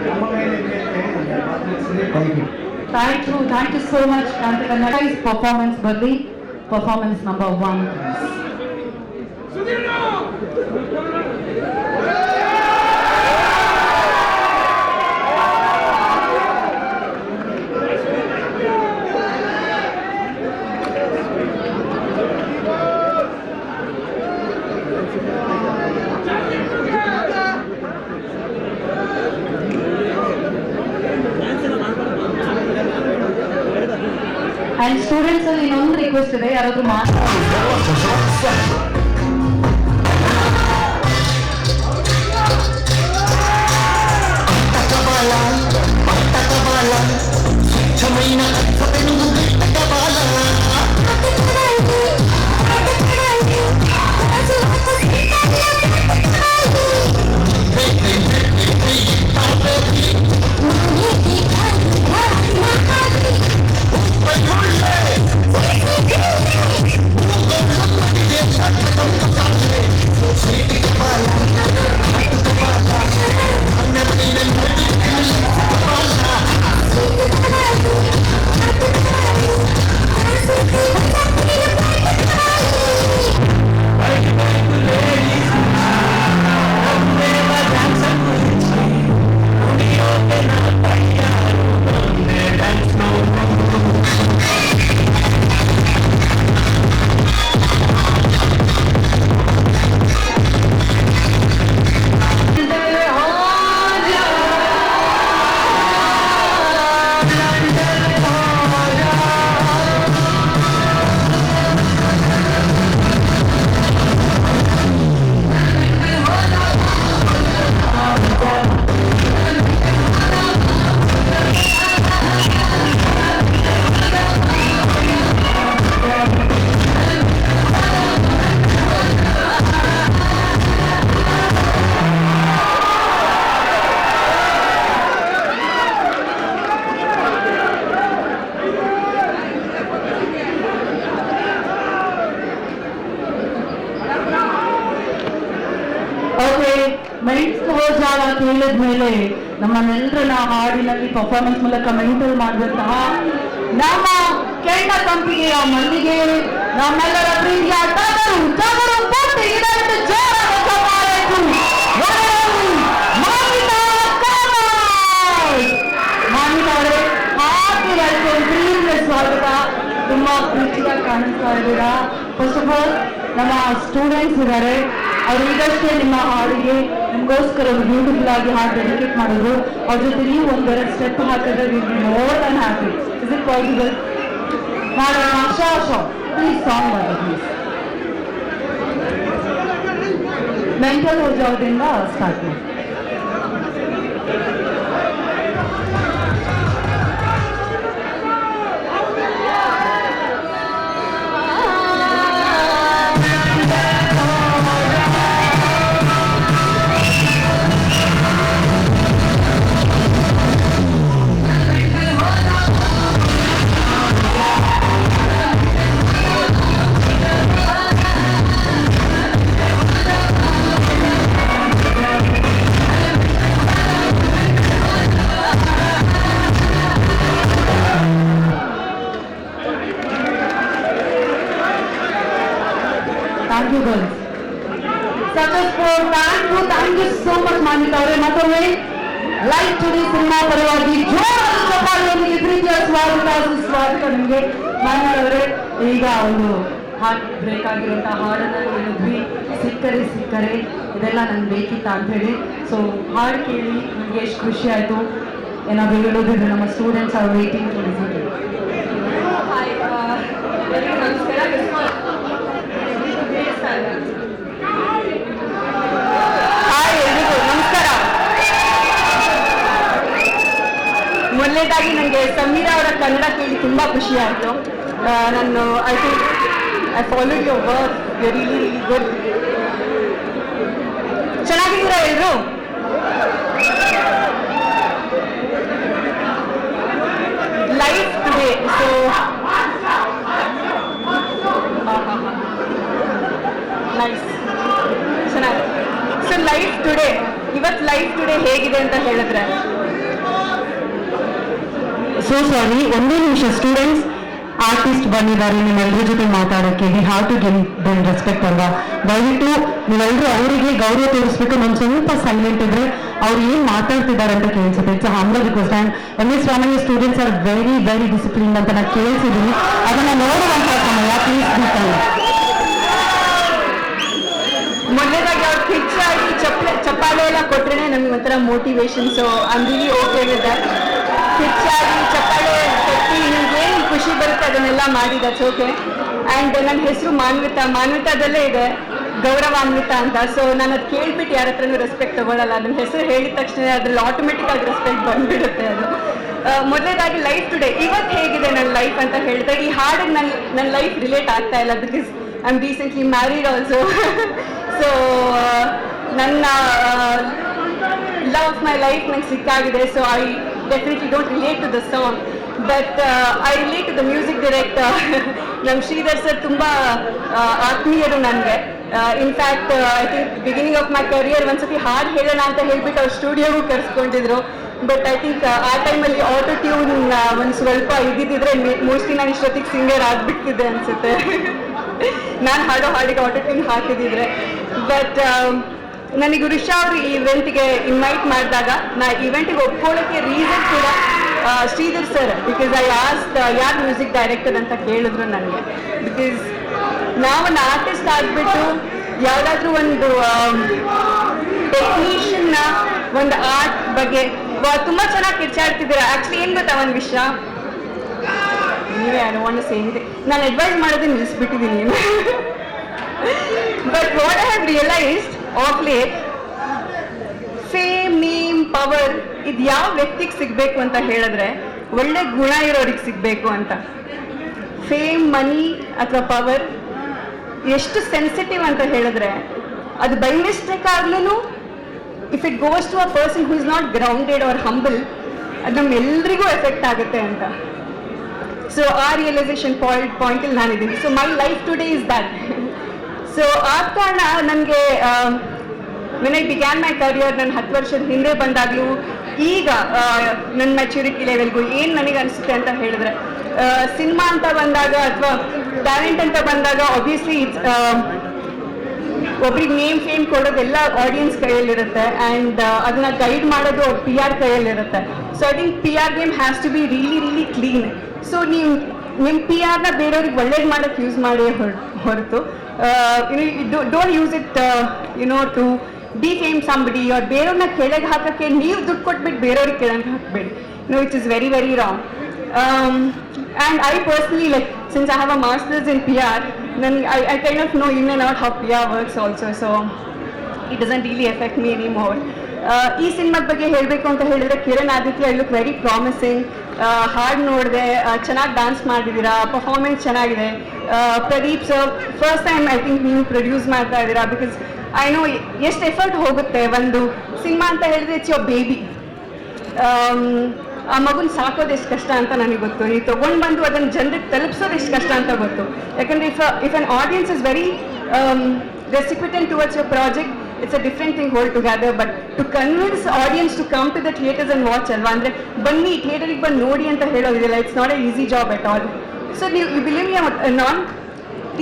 ನಮ್ಮ ಮೇಲೆ ಇದೆ ಅಂತ ಹೇಳಿ thank you so much. Kantha Kannada performance ಬರಲಿ. Performance number 1. ಅಂಡ್ ಸ್ಟೂಡೆಂಟ್ಸ್ ಅಲ್ಲಿ ಇನ್ನೊಂದು ರಿಕ್ವೆಸ್ಟ್ ಇದೆ, ಯಾರಾದ್ರೂ ಮಾತಾಡೋದು. ಮೆಂಟಲ್ ಹೋಜಾಲ ಕೇಳಿದ್ಮೇಲೆ ನಮ್ಮನ್ನೆಲ್ಲರನ್ನ ಹಾಡಿನಲ್ಲಿ ಪರ್ಫಾರ್ಮೆನ್ಸ್ ಮೂಲಕ ಮೆಂಟಲ್ ಮಾಡುವಂತಹ ನಮ್ಮ ಕೆಂಡ ಕಂಪಿಗೆಯ ಮಲ್ಲಿಗೆ ನಮ್ಮೆಲ್ಲರ ಪ್ರೀತಿಯ ಟಗರು ಟಗರು ಪೂರ್ತಿ ಇದಕ್ಕೆ ಜೋರಾದ ಚಪ್ಪಾಳೆಯನ್ನು ಮಾನ್ವಿತಾ ಅವರೇ ಹಾಕಿ ಪ್ರೀತಿಯ ಸ್ವಾಗತ. ತುಂಬಾ ಪ್ರೀತಿಯಾಗಿ ಕಾಣಿಸ್ತಾ ಇದ್ದೀರಾ. ಫಸ್ಟ್ ಆಫ್ ಆಲ್ ನಮ್ಮ ಸ್ಟೂಡೆಂಟ್ಸ್ ಇದ್ದಾರೆ, ಅವ್ರು ಈಗಷ್ಟೇ ನಿಮ್ಮ ಹಾಡಿಗೆ ನಿಮಗೋಸ್ಕರ ಬ್ಯೂಟಿಫುಲ್ ಆಗಿ ಹಾಡು ಡೆಡಿಕೇಟ್ ಮಾಡಿದ್ರು. ಅವ್ರ ಜೊತೆ ನೀವು ಒಂದೆರಡು ಸ್ಟೆಪ್ ಹಾಕಿದ್ರೆ will be more than happy. Is it possible? ಮಾಡೋಣ. ಶೋ ಪ್ಲೀಸ್ ಸಾಂಗ್ ಮಾಡಿ ಪ್ಲೀಸ್. ಮೆಂಟಲ್ ಹೋಜಾವದಿಂದ ಸ್ಟಾರ್ಟ್ ಮಾಡಿ. Thank you girls. Such a sport. Thank you so much Manvita ಅವರೇ. ಮತ್ತೊಮ್ಮೆ ಲೈವ್ ಟುಡೇ ಸಿನಿಮಾ ಪರವಾಗಿ ಜೋರಾದ ಚಪ್ಪಾಳೆಯೊಂದಿಗೆ ಪ್ರೀತಿಯ ಸ್ವಾಗತ ನಿಮಗೆ. ಮಾನ್ವಿತಾ ಅವರೇ, ಈಗ ಒಂದು ಹಾರ್ಟ್ ಬ್ರೇಕ್ ಆಗಿರುವಂತಹ ಹಾಡನ್ನು ಹೇಳಿದ್ವಿ, ಸಿಕ್ಕರೆ ಇದೆಲ್ಲ ನಂಗೆ ಬೇಕಿತ್ತ ಅಂತ ಹೇಳಿ. ಸೊ ಹಾಡು ಕೇಳಿ ನನಗೆ ಎಷ್ಟು ಖುಷಿ ಆಯಿತು. ಏನಾದರೂ ಹೇಳೋದಿದ್ರೆ ನಮ್ಮ students are waiting to listen to. Hi, ಎಲ್ಲರಿಗೂ ನಮಸ್ಕಾರ. ಹಾಯ್ ಎಲ್ರಿಗೂ ನಮಸ್ಕಾರ. ಮೊದಲನೇದಾಗಿ ನನಗೆ ಸಮೀರಾ ಅವರ ಕನ್ನಡ ಕೇಳಿ ತುಂಬ ಖುಷಿ ಆಯಿತು. ನಾನು I think I followed your work very good. ಚೆನ್ನಾಗಿದ್ದೀರಾ ಎಲ್ಲರೂ? Life today. ಸೊ ನೈಸ್, ಚೆನ್ನಾಗಿ. ಸೊ ಲೈಫ್ ಟುಡೇ, ಇವತ್ತು ಲೈಫ್ ಟುಡೇ ಹೇಗಿದೆ ಅಂತ ಹೇಳಿದ್ರೆ, ಸೊ ಸಾರಿ, ಒಂದೇ ನಿಮಿಷ. ಸ್ಟೂಡೆಂಟ್ಸ್ ಆರ್ಟಿಸ್ಟ್ ಬಂದಿದ್ದಾರೆ ನಿಮ್ಮೆಲ್ಲರ ಜೊತೆ ಮಾತಾಡೋಕ್ಕೆ. We have to give them respect ಅಲ್ವಾ? ದಯವಿಟ್ಟು ನೀವೆಲ್ಲರೂ ಅವರಿಗೆ ಗೌರವ ತೋರಿಸ್ಬೇಕು. ನಾನು ಸ್ವಲ್ಪ ಸೈಲೆಂಟ್ ಇದ್ರೆ ಅವ್ರು ಏನು ಮಾತಾಡ್ತಿದ್ದಾರೆ ಅಂತ ಕೇಳಿಸುತ್ತೆ. It's humble request. And MS Ramaiah students are very very discipline ಅಂತ ನಾನು ಕೇಳಿಸಿದ್ದೀನಿ. ಅದನ್ನು ನೋಡುವಂಥ ಸಮಯ. Please be. ಮೊದಲನೇದಾಗಿ ಅವ್ರು ಕಿಚ್ಚಾಗಿ ಚಪ್ಪಾಳೆ ಎಲ್ಲ ಕೊಟ್ರೆ ನಮ್ಗೆ ಒಂಥರ motivation. So I am really okay with that. ಕಿಚ್ಚಾಗಿ ಚಪ್ಪಾಳೆ ಕೊಟ್ಟು ನಿಮ್ಗೆ ಏನು ಖುಷಿ ಬರುತ್ತೆ ಅದನ್ನೆಲ್ಲ ಮಾಡಿ, ದಟ್ಸ್ ಓಕೆ. ಆ್ಯಂಡ್ ನನ್ನ ಹೆಸರು ಮಾನ್ವಿತಾದಲ್ಲೇ ಇದೆ, ಗೌರವಾನ್ವಿತಾ ಅಂತ. ಸೊ ನಾನು ಅದು ಕೇಳ್ಬಿಟ್ಟು ಯಾರ ಹತ್ರನೂ ರೆಸ್ಪೆಕ್ಟ್ ತಗೊಳ್ಳಲ್ಲ. ನನ್ನ ಹೆಸರು ಹೇಳಿದ ತಕ್ಷಣ ಅದ್ರಲ್ಲಿ ಆಟೋಮೆಟಿಕ್ ಆಗಿ ರೆಸ್ಪೆಕ್ಟ್ ಬಂದ್ಬಿಡುತ್ತೆ ಅದು. ಮೊದಲನೇದಾಗಿ ಲೈಫ್ ಟುಡೇ, ಇವತ್ತು ಹೇಗಿದೆ ನನ್ನ ಲೈಫ್ ಅಂತ ಹೇಳಿದ್ರೆ, ಈ ಹಾಡಿಗೆ ನನ್ನ ಲೈಫ್ ರಿಲೇಟ್ ಆಗ್ತಾ ಇಲ್ಲ. Because I am recently married also. So ನನ್ನ ಲವ್ ಆಫ್ ಮೈ ಲೈಫ್ ನಂಗೆ ಸಿಕ್ಕಾಗಿದೆ. So I definitely don't relate to the song, but I relate to the music director. ನಮ್ಮ ಶ್ರೀಧರ್ ಸರ್ ತುಂಬ ಆತ್ಮೀಯರು ನನಗೆ. In fact I think beginning of my career ಒಂದ್ಸತಿ ಹಾಡು ಹೇಳೋಣ ಅಂತ ಹೇಳ್ಬಿಟ್ಟು ಅವ್ರು ಸ್ಟುಡಿಯೋಗೂ ಕರೆಸ್ಕೊಂಡಿದ್ರು. ಬಟ್ ಐ ಥಿಂಕ್ ಆ ಟೈಮಲ್ಲಿ ಆಟೋ ಟ್ಯೂನ್ ಒಂದು ಸ್ವಲ್ಪ ಇದ್ದಿದ್ದಿದ್ರೆ ಮೋಸ್ಟ್ಲಿ ನಾನು ಇಷ್ಟೊತ್ತಿಗೆ ಸಿಂಗರ್ ಆಗಿಬಿಡ್ತಿದ್ದೆ ಅನಿಸುತ್ತೆ. ನಾನು ಹಾಡೋ ಹಾಡಿಗೆ ಆಟೋ ಟ್ಯೂನ್ ಹಾಕಿದಿದ್ರೆ. ಬಟ್ ನನಗೆ ಋಷಾ ಅವರು ಈ ಇವೆಂಟ್ಗೆ ಇನ್ವೈಟ್ ಮಾಡಿದಾಗ ನಾ ಇವೆಂಟಿಗೆ ಒಪ್ಕೊಳ್ಳೋಕ್ಕೆ ರೀಸನ್ ಕೂಡ Sridhar sir. Because I ask ಯಾರು ಮ್ಯೂಸಿಕ್ ಡೈರೆಕ್ಟರ್ ಅಂತ ಕೇಳಿದ್ರು ನನಗೆ. ಬಿಕಾಸ್ ನಾವೊಂದು ಆರ್ಟಿಸ್ಟ್ ಆಗಿಬಿಟ್ಟು ಯಾವುದಾದ್ರೂ ಒಂದು ಟೆಕ್ನಿಷಿಯನ್ನ ಒಂದು ಆರ್ಟ್ ಬಗ್ಗೆ ತುಂಬ ಚೆನ್ನಾಗಿ ಕಿರ್ಚಾಡ್ತಿದ್ದೀರಾ. ಆ್ಯಕ್ಚುಲಿ ಏನು ಗೊತ್ತಾ ಒಂದು ವಿಷಯ, ನೀವೇ ಅನುವಾಂಡ ಸೇರಿದೆ, ನಾನು ಅಡ್ವೈಸ್ ಮಾಡೋದೇ ನಿಲ್ಲಿಸ್ಬಿಟ್ಟಿದ್ದೀನಿ. But what I have realised of late, fame, name, power ಇದು ಯಾವ ವ್ಯಕ್ತಿಗೆ ಸಿಗಬೇಕು ಅಂತ ಹೇಳಿದ್ರೆ ಒಳ್ಳೆ ಗುಣ ಇರೋರಿಗೆ ಸಿಗಬೇಕು ಅಂತ. ಫೇಮ್, ಮನಿ ಅಥವಾ ಪವರ್ ಎಷ್ಟು ಸೆನ್ಸಿಟಿವ್ ಅಂತ ಹೇಳಿದ್ರೆ, ಅದು ಬೈ ಮಿಸ್ಟೇಕ್ ಆಗ್ಲೂ if it goes to a person who is not grounded or humble, ಅದು ನಮ್ಮೆಲ್ಲರಿಗೂ ಎಫೆಕ್ಟ್ ಆಗುತ್ತೆ ಅಂತ. ಸೊ ಆ ರಿಯಲೈಸೇಷನ್ ಪಾಯಿಂಟಲ್ಲಿ ನಾನಿದ್ದೀನಿ. So my life today is that. So ಆದ ಕಾರಣ ನನಗೆ when I began my career, ನನ್ನ 10 ವರ್ಷದ ಹಿಂದೆ ಬಂದಾಗಲೂ ಈಗ ನನ್ನ ಮೆಚುರಿಟಿ ಲೆವೆಲ್ಗೂ ಏನು ನನಗೆ ಅನಿಸುತ್ತೆ ಅಂತ ಹೇಳಿದ್ರೆ, ಸಿನಿಮಾ ಅಂತ ಬಂದಾಗ ಅಥವಾ ಟ್ಯಾಲೆಂಟ್ ಅಂತ ಬಂದಾಗ ಆಬ್ವಿಯಸ್ಲಿ ಒಬ್ರಿಗೆ ನೇಮ್ ಫೇಮ್ ಕೊಡೋದೆಲ್ಲ ಆಡಿಯನ್ಸ್ ಕೈಯಲ್ಲಿರುತ್ತೆ ಆ್ಯಂಡ್ ಅದನ್ನ ಗೈಡ್ ಮಾಡೋದು ಅವ್ರ PR ಕೈಯಲ್ಲಿರುತ್ತೆ. So I think PR game has to be really clean. So ನೀವು ನಿಮ್ಮ PR ಬೇರೆಯವ್ರಿಗೆ ಒಳ್ಳೇದು ಮಾಡೋಕ್ಕೆ ಯೂಸ್ ಮಾಡಿ ಹೊರತು don't use it to defame somebody ಅವ್ರು ಬೇರೆಯವ್ರನ್ನ ಕೆಳಗೆ ಹಾಕೋಕ್ಕೆ ನೀವು ದುಡ್ಡು ಕೊಟ್ಬಿಟ್ಟು ಬೇರೆಯವ್ರಿಗೆ ಕೆಳಗೆ ಹಾಕಬೇಡಿ. It is very wrong. And I personally, like, since I have a master's in PR, then I kind of know in and out how PR works also, so it doesn't really affect me anymore. ಈ ಸಿನಿಮಾದ ಬಗ್ಗೆ ಹೇಳಬೇಕು ಅಂತ ಹೇಳಿದ್ರೆ, Kiran Aditya look very promising. ಹಾಡು ನೋಡಿದೆ, ಚೆನ್ನಾಗಿ dance ಮಾಡಿದ್ದೀರಾ, ಪರ್ಫಾರ್ಮೆನ್ಸ್ ಚೆನ್ನಾಗಿದೆ. Pradeep sir, first time I think ನೀವು ಪ್ರೊಡ್ಯೂಸ್ ಮಾಡ್ತಾ ಇದ್ದೀರಾ, ಬಿಕಾಸ್ ಐ ನೋ ಎಷ್ಟು ಎಫರ್ಟ್ ಹೋಗುತ್ತೆ. ಒಂದು ಸಿನಿಮಾ ಅಂತ ಹೇಳಿದ್ರೆ ಇಟ್ಸ್ ಯೋರ್ ಬೇಬಿ. ಆ ಮಗುನ ಸಾಕೋದು ಎಷ್ಟು ಕಷ್ಟ ಅಂತ ನನಗೆ ಗೊತ್ತು. ನೀವು ತೊಗೊಂಡು ಬಂದು ಅದನ್ನು ಜನರಿಗೆ ತಲುಪಿಸೋದು ಎಷ್ಟು ಕಷ್ಟ ಅಂತ ಗೊತ್ತು. ಯಾಕಂದರೆ if an audience is very recipient towards your project, it's a different thing whole together. But to convince audience to come to the theatres and watch ಅಲ್ವಾ, ಅಂದರೆ ಬನ್ನಿ ಥಿಯೇಟರಿಗೆ ಬಂದು ನೋಡಿ ಅಂತ ಹೇಳೋದಿಲ್ಲ. It's not a easy job at all. So ನೀವು you believe me,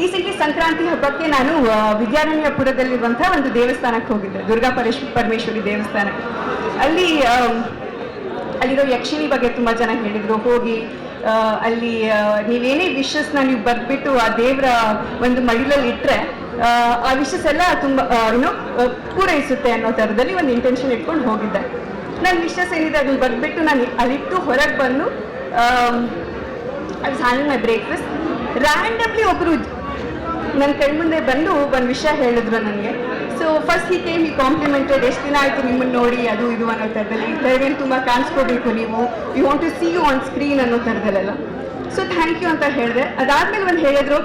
recently Sankranti ಹಬ್ಬಕ್ಕೆ ನಾನು ವಿದ್ಯಾರಣ್ಯಪುರದಲ್ಲಿರುವಂಥ ಒಂದು ದೇವಸ್ಥಾನಕ್ಕೆ ಹೋಗಿದ್ದೆ, ದುರ್ಗಾ ಪರಮೇಶ್ವರಿ ದೇವಸ್ಥಾನಕ್ಕೆ. ಅಲ್ಲಿರೋ ಯಕ್ಷಿಣಿ ಬಗ್ಗೆ ತುಂಬ ಜನ ಹೇಳಿದರು. ಹೋಗಿ ಅಲ್ಲಿ ನೀವೇನೇ ವಿಶಸ್ನ ನೀವು ಬರೆದ್ಬಿಟ್ಟು ಆ ದೇವರ ಒಂದು ಮಡಿಲಲ್ಲಿ ಇಟ್ಟರೆ ಆ ವಿಶಸ್ ಎಲ್ಲ ತುಂಬ ಪೂರೈಸುತ್ತೆ ಅನ್ನೋ ಥರದಲ್ಲಿ ಒಂದು ಇಂಟೆನ್ಷನ್ ಇಟ್ಕೊಂಡು ಹೋಗಿದ್ದೆ. ನನ್ನ ವಿಶಸ್ ಏನಿದೆ ಅದನ್ನು ಬರೆದ್ಬಿಟ್ಟು ನಾನು ಅಲ್ಲಿಟ್ಟು ಹೊರಗೆ ಬಂದು I was having my breakfast. Randomly ಒಬ್ಬರು ನನ್ನ ಕೈ ಮುಂದೆ ಬಂದು ಒಂದು ವಿಷಯ ಹೇಳಿದ್ರು ನನಗೆ. ಸೊ ಫಸ್ಟ್ ಹಿ ಕೇಮ್, ಈ ಕಾಂಪ್ಲಿಮೆಂಟೆಡ್, ಎಷ್ಟು ದಿನ ಆಯಿತು ನಿಮ್ಮನ್ನು ನೋಡಿ, ಅದು ಇದು ಅನ್ನೋ ಥರದಲ್ಲಿ. ಥರದಲ್ಲಿ ತುಂಬ ಕಾಣಿಸ್ಕೋಬೇಕು ನೀವು, you want to see you on screen ಅನ್ನೋ ಥರದಲ್ಲೆಲ್ಲ. ಸೊ ಥ್ಯಾಂಕ್ ಯು ಅಂತ ಹೇಳಿದೆ. ಅದಾದಮೇಲೆ ಒಂದು ಹೇಳಿದ್ರು,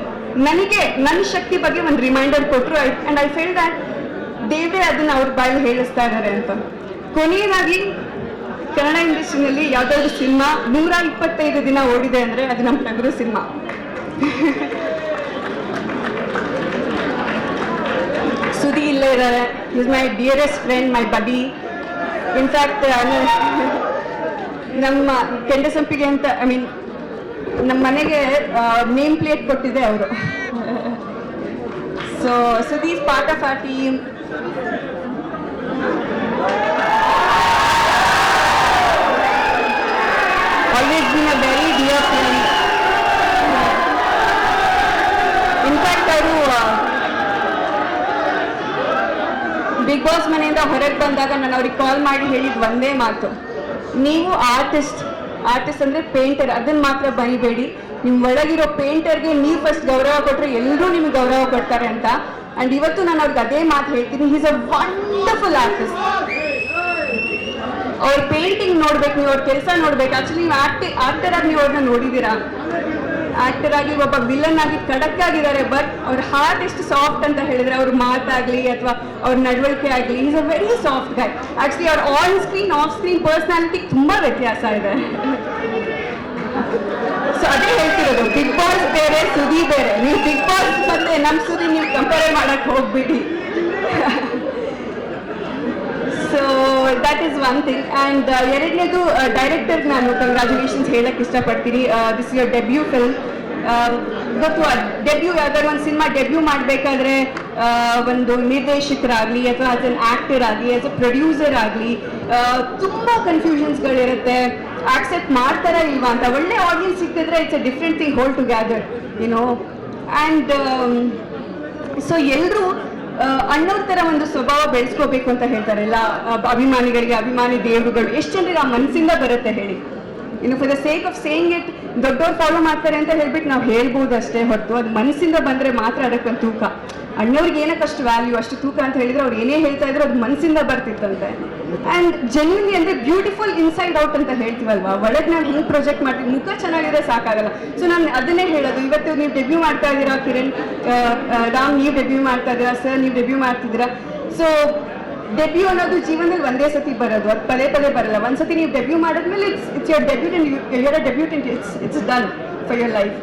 ನನಗೆ ನನ್ನ ಶಕ್ತಿ ಬಗ್ಗೆ ಒಂದು ರಿಮೈಂಡರ್ ಕೊಟ್ಟರು. ಆ್ಯಂಡ್ ಐ ಫೀಲ್ ದ್ಯಾಟ್ ದೇವರೇ ಅದನ್ನು ಅವ್ರ ಬಾಯಲ್ಲಿ ಹೇಳಿಸ್ತಾ ಇದ್ದಾರೆ ಅಂತ. ಕೊನೆಯದಾಗಿ ಕನ್ನಡ ಇಂಡಸ್ಟ್ರಿನಲ್ಲಿ ಯಾವುದಾದ್ರು ಸಿನಿಮಾ 125 ದಿನ ಓಡಿದೆ ಅಂದರೆ ಅದು ನಮ್ಮ ಟಗರು ಸಿನಿಮಾ. ಸುದಿ ಇಲ್ಲೇ ಇದ್ದಾರೆ, ಈಸ್ ಮೈ ಡಿಯರೆಸ್ಟ್ ಫ್ರೆಂಡ್, ಮೈ ಬಡಿ. ಇನ್ಫ್ಯಾಕ್ಟ್ ನಮ್ಮ ಕೆಂಡಸಂಪಿಗೆ ಅಂತ ನಮ್ಮ ಮನೆಗೆ ನೇಮ್ ಪ್ಲೇಟ್ ಕೊಟ್ಟಿದೆ ಅವರು. So Sudi is part of our team. Always been a very dear friend. In fact ಅವರು ಬಿಗ್ ಬಾಸ್ ಮನೆಯಿಂದ ಹೊರಗೆ ಬಂದಾಗ ನಾನು ಅವ್ರಿಗೆ ಕಾಲ್ ಮಾಡಿ ಹೇಳಿದ್ದು ಒಂದೇ ಮಾತು, ನೀವು ಆರ್ಟಿಸ್ಟ್ ಅಂದರೆ ಪೇಂಟರ್, ಅದನ್ನು ಮಾತ್ರ ಬರಿಬೇಡಿ. ನಿಮ್ಮ ಒಳಗಿರೋ ಪೇಂಟರ್ಗೆ ನೀವು ಫಸ್ಟ್ ಗೌರವ ಕೊಟ್ಟರೆ ಎಲ್ಲರೂ ನಿಮಗೆ ಗೌರವ ಕೊಡ್ತಾರೆ ಅಂತ. ಆ್ಯಂಡ್ ಇವತ್ತು ನಾನು ಅವ್ರಿಗೆ ಅದೇ ಮಾತು ಹೇಳ್ತೀನಿ, ಹೀಸ್ ಅ ವಂಡರ್ಫುಲ್ ಆರ್ಟಿಸ್ಟ್. ಅವ್ರ ಪೇಂಟಿಂಗ್ ನೋಡ್ಬೇಕು, ನೀವು ಅವ್ರ ಕೆಲಸ ನೋಡ್ಬೇಕು. ಆ್ಯಕ್ಚುಲಿ ನೀವು ಆಕ್ಟರ್ ಆಗಿ ನೀವು ಅವ್ರನ್ನ ನೋಡಿದ್ದೀರಾ. ಆಕ್ಟರ್ ಆಗಿ ಒಬ್ಬ ವಿಲನ್ ಆಗಿ ಖಡಕ್ ಆಗಿದ್ದಾರೆ, ಬಟ್ ಅವ್ರ ಹಾರ್ಟ್ ಎಷ್ಟು ಸಾಫ್ಟ್ ಅಂತ ಹೇಳಿದ್ರೆ, ಅವ್ರ ಮಾತಾಗಲಿ ಅಥವಾ ಅವ್ರ ನಡವಳಿಕೆ ಆಗಲಿ, is a very soft guy. Actually ಅವ್ರ on screen off screen personality ತುಂಬ ವ್ಯತ್ಯಾಸ ಇದೆ. ಸೊ ಅದೇ ಹೇಳ್ತಿರೋದು, ಬಿಗ್ ಬಾಸ್ ಬೇರೆ, ಸುದಿ ಬೇರೆ. ನೀವು ಬಿಗ್ ಬಾಸ್ ಮತ್ತೆ ನಮ್ಮ ಸುದಿ ನೀವು ಕಂಪೇರ್ ಮಾಡಕ್ಕೆ ಹೋಗ್ಬಿಡಿ. So that is one thing. And ಎರಡನೇದು ಡೈರೆಕ್ಟರ್ ನಾನು ಕಂಗ್ರ್ಯಾಚುಲೇಷನ್ಸ್ ಹೇಳಕ್ಕೆ ಇಷ್ಟಪಡ್ತೀನಿ. This your debut film. ಗೊತ್ತು, ಡೆಬ್ಯೂ ಯಾವ್ದಾದ್ರು ಒಂದು ಸಿನಿಮಾ ಡೆಬ್ಯೂ ಮಾಡಬೇಕಾದ್ರೆ ಒಂದು ನಿರ್ದೇಶಕರಾಗಲಿ ಅಥವಾ ಆಸ್ ಅನ್ ಆ್ಯಕ್ಟರ್ ಆಗಲಿ ಆಸ್ ಅ ಪ್ರೊಡ್ಯೂಸರ್ ಆಗಲಿ ತುಂಬ ಕನ್ಫ್ಯೂಷನ್ಸ್ಗಳಿರುತ್ತೆ. ಆಕ್ಸೆಪ್ಟ್ ಮಾಡ್ತಾರಾ ಇಲ್ವಾ ಅಂತ. ಒಳ್ಳೆ ಆಡಿಯನ್ಸ್ ಸಿಕ್ಕಿದ್ರೆ it's a different thing whole together, you know. And so ಎಲ್ಲರೂ ಅಣ್ಣವ್ರ ಥರ ಒಂದು ಸ್ವಭಾವ ಬೆಳೆಸ್ಕೋಬೇಕು ಅಂತ ಹೇಳ್ತಾರೆ ಎಲ್ಲ ಅಭಿಮಾನಿಗಳಿಗೆ. ಅಭಿಮಾನಿ ದೇವರುಗಳು ಎಷ್ಟು ಜನರಿಗೆ ಆ ಮನಸ್ಸಿಂದ ಬರುತ್ತೆ ಹೇಳಿ. ಇನ್ನು for the sake of saying it, ದೊಡ್ಡವ್ರು ಫಾಲೋ ಮಾಡ್ತಾರೆ ಅಂತ ಹೇಳ್ಬಿಟ್ಟು ನಾವು ಹೇಳ್ಬೋದು ಅಷ್ಟೇ ಹೊರತು ಅದು ಮನಸ್ಸಿಂದ ಬಂದರೆ ಮಾತ್ರ ಅದಕ್ಕೊಂದು ತೂಕ. ಅಣ್ಣವ್ರಿಗೆ ಏನಕ್ಕೆ ಅಷ್ಟು ವ್ಯಾಲ್ಯೂ, ಅಷ್ಟು ತೂಕ ಅಂತ ಹೇಳಿದ್ರೆ ಅವ್ರು ಏನೇ ಹೇಳ್ತಾ ಇದ್ರು ಅದು ಮನಸ್ಸಿಂದ ಬರ್ತಿತ್ತಂತೆ. ಆ್ಯಂಡ್ ಜೆನ್ಯೂನ್ಲಿ ಅಂದರೆ ಬ್ಯೂಟಿಫುಲ್ ಇನ್ಸೈಡ್ ಔಟ್ ಅಂತ ಹೇಳ್ತೀವಲ್ವಾ, ಒಳಗೆ ನಾವು ಹೆಂಗೆ ಪ್ರೊಜೆಕ್ಟ್ ಮಾಡ್ತೀವಿ, ಮುಖ ಚೆನ್ನಾಗಿದ್ರೆ ಸಾಕಾಗಲ್ಲ. ಸೊ ನಾನು ಅದನ್ನೇ ಹೇಳೋದು, ಇವತ್ತು ನೀವು ಡೆಬ್ಯೂ ಮಾಡ್ತಾ ಇದ್ದೀರಾ, ಕಿರಣ್, ರಾಮ್ ನೀವು ಡೆಬ್ಯೂ ಮಾಡ್ತಾ ಇದ್ದೀರಾ, ಸರ್ ನೀವು ಡೆಬ್ಯೂ ಮಾಡ್ತಿದ್ದೀರಾ. ಸೊ ಡೆಬ್ಯೂ ಅನ್ನೋದು ಜೀವನದಲ್ಲಿ ಒಂದೇ ಸತಿ ಬರೋದು, ಅದು ಪದೇ ಪದೇ ಬರಲ್ಲ. ಒಂದ್ಸತಿ ನೀವು ಡೆಬ್ಯೂ ಮಾಡಿದ್ಮೇಲೆ it's your debutant, your a debutant, it's done for your life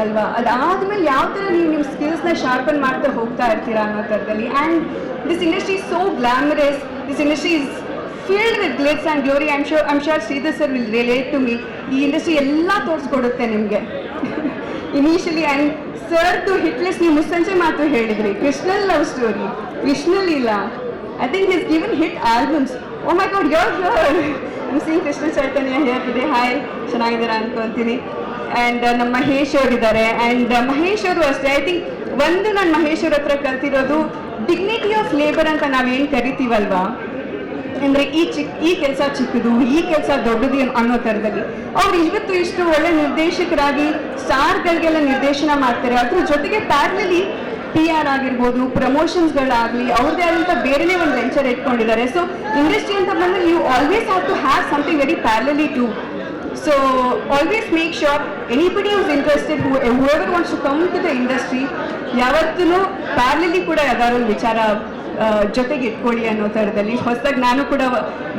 ಅಲ್ವಾ. ಅದಾದ್ಮೇಲೆ ಯಾವ ಥರ ನೀವು ನಿಮ್ಮ ಸ್ಕಿಲ್ಸ್ನ ಶಾರ್ಪನ್ ಮಾಡ್ತಾ ಹೋಗ್ತಾ ಇರ್ತೀರಾ ಅನ್ನೋ ಥರದಲ್ಲಿ. And this industry is so glamorous, this industry is filled with glitz and glory. I'm sure Sridhar sir will relate to me. ಈ ಇಂಡಸ್ಟ್ರಿ ಎಲ್ಲ ತೋರಿಸ್ಕೊಡುತ್ತೆ ನಿಮಗೆ ಇನಿಷಿಯಲಿ. ಆ್ಯಂಡ್ ಸರ್ದು ಹಿಟ್ಲೆಸ್ ನೀವು ಮುಸ್ಸಂಜೆ ಮಾತು ಹೇಳಿದ್ರಿ, ಕೃಷ್ಣಲ್ ಲವ್ ಸ್ಟೋರಿ, ಕೃಷ್ಣಲ್ ಇಲ್ಲ, I think is given hit albums. Oh my god, you're here. I'm seeing Krishna Chaitanya here today. Hi, ಚೆನ್ನಾಗಿದ್ದೀರಾ ಅನ್ಕೊಂತೀನಿ. ಆ್ಯಂಡ್ ನಮ್ಮ ಮಹೇಶ್ ಅವರು ಇದ್ದಾರೆ. ಆ್ಯಂಡ್ ಮಹೇಶ್ ಅವರು ಅಷ್ಟೇ, ಐ ಥಿಂಕ್ ಒಂದು ನಾನು ಮಹೇಶ್ ಅವ್ರ ಹತ್ರ ಕಲ್ತಿರೋದು ಡಿಗ್ನಿಟಿ ಆಫ್ ಲೇಬರ್ ಅಂತ ನಾವೇನು ಕರಿತೀವಲ್ವಾ, ಅಂದರೆ ಈ ಕೆಲಸ ಚಿಕ್ಕದು, ಈ ಕೆಲಸ ದೊಡ್ಡದು ಅನ್ನೋ ಥರದಲ್ಲಿ. ಅವ್ರು ಇವತ್ತು ಇಷ್ಟು ಒಳ್ಳೆ ನಿರ್ದೇಶಕರಾಗಿ ಸ್ಟಾರ್ಗಳಿಗೆಲ್ಲ ನಿರ್ದೇಶನ ಮಾಡ್ತಾರೆ. ಅದ್ರ ಜೊತೆಗೆ ಪ್ಯಾರಲಲಿ PR ಆಗಿರ್ಬೋದು, ಪ್ರಮೋಷನ್ಸ್ಗಳಾಗಲಿ, ಅವ್ರದ್ದೇ ಆದಂಥ ಬೇರೆನೇ ಒಂದು ವೆಂಚರ್ ಇಟ್ಕೊಂಡಿದ್ದಾರೆ. ಸೊ ಇಂಡಸ್ಟ್ರಿ ಅಂತ ಬಂದರೆ you always have to have something very parallelly to. So always make sure anybody who's interested, whoever wants to come to the industry, ಯಾವತ್ತೂ ಪ್ಯಾರಲಲಿ ಕೂಡ ಯಾವ್ದಾದ್ರು ಒಂದು ವಿಚಾರ ಜೊತೆಗೆ ಇಟ್ಕೊಳ್ಳಿ ಅನ್ನೋ ಥರದಲ್ಲಿ. ಹೊಸದಾಗಿ ನಾನು ಕೂಡ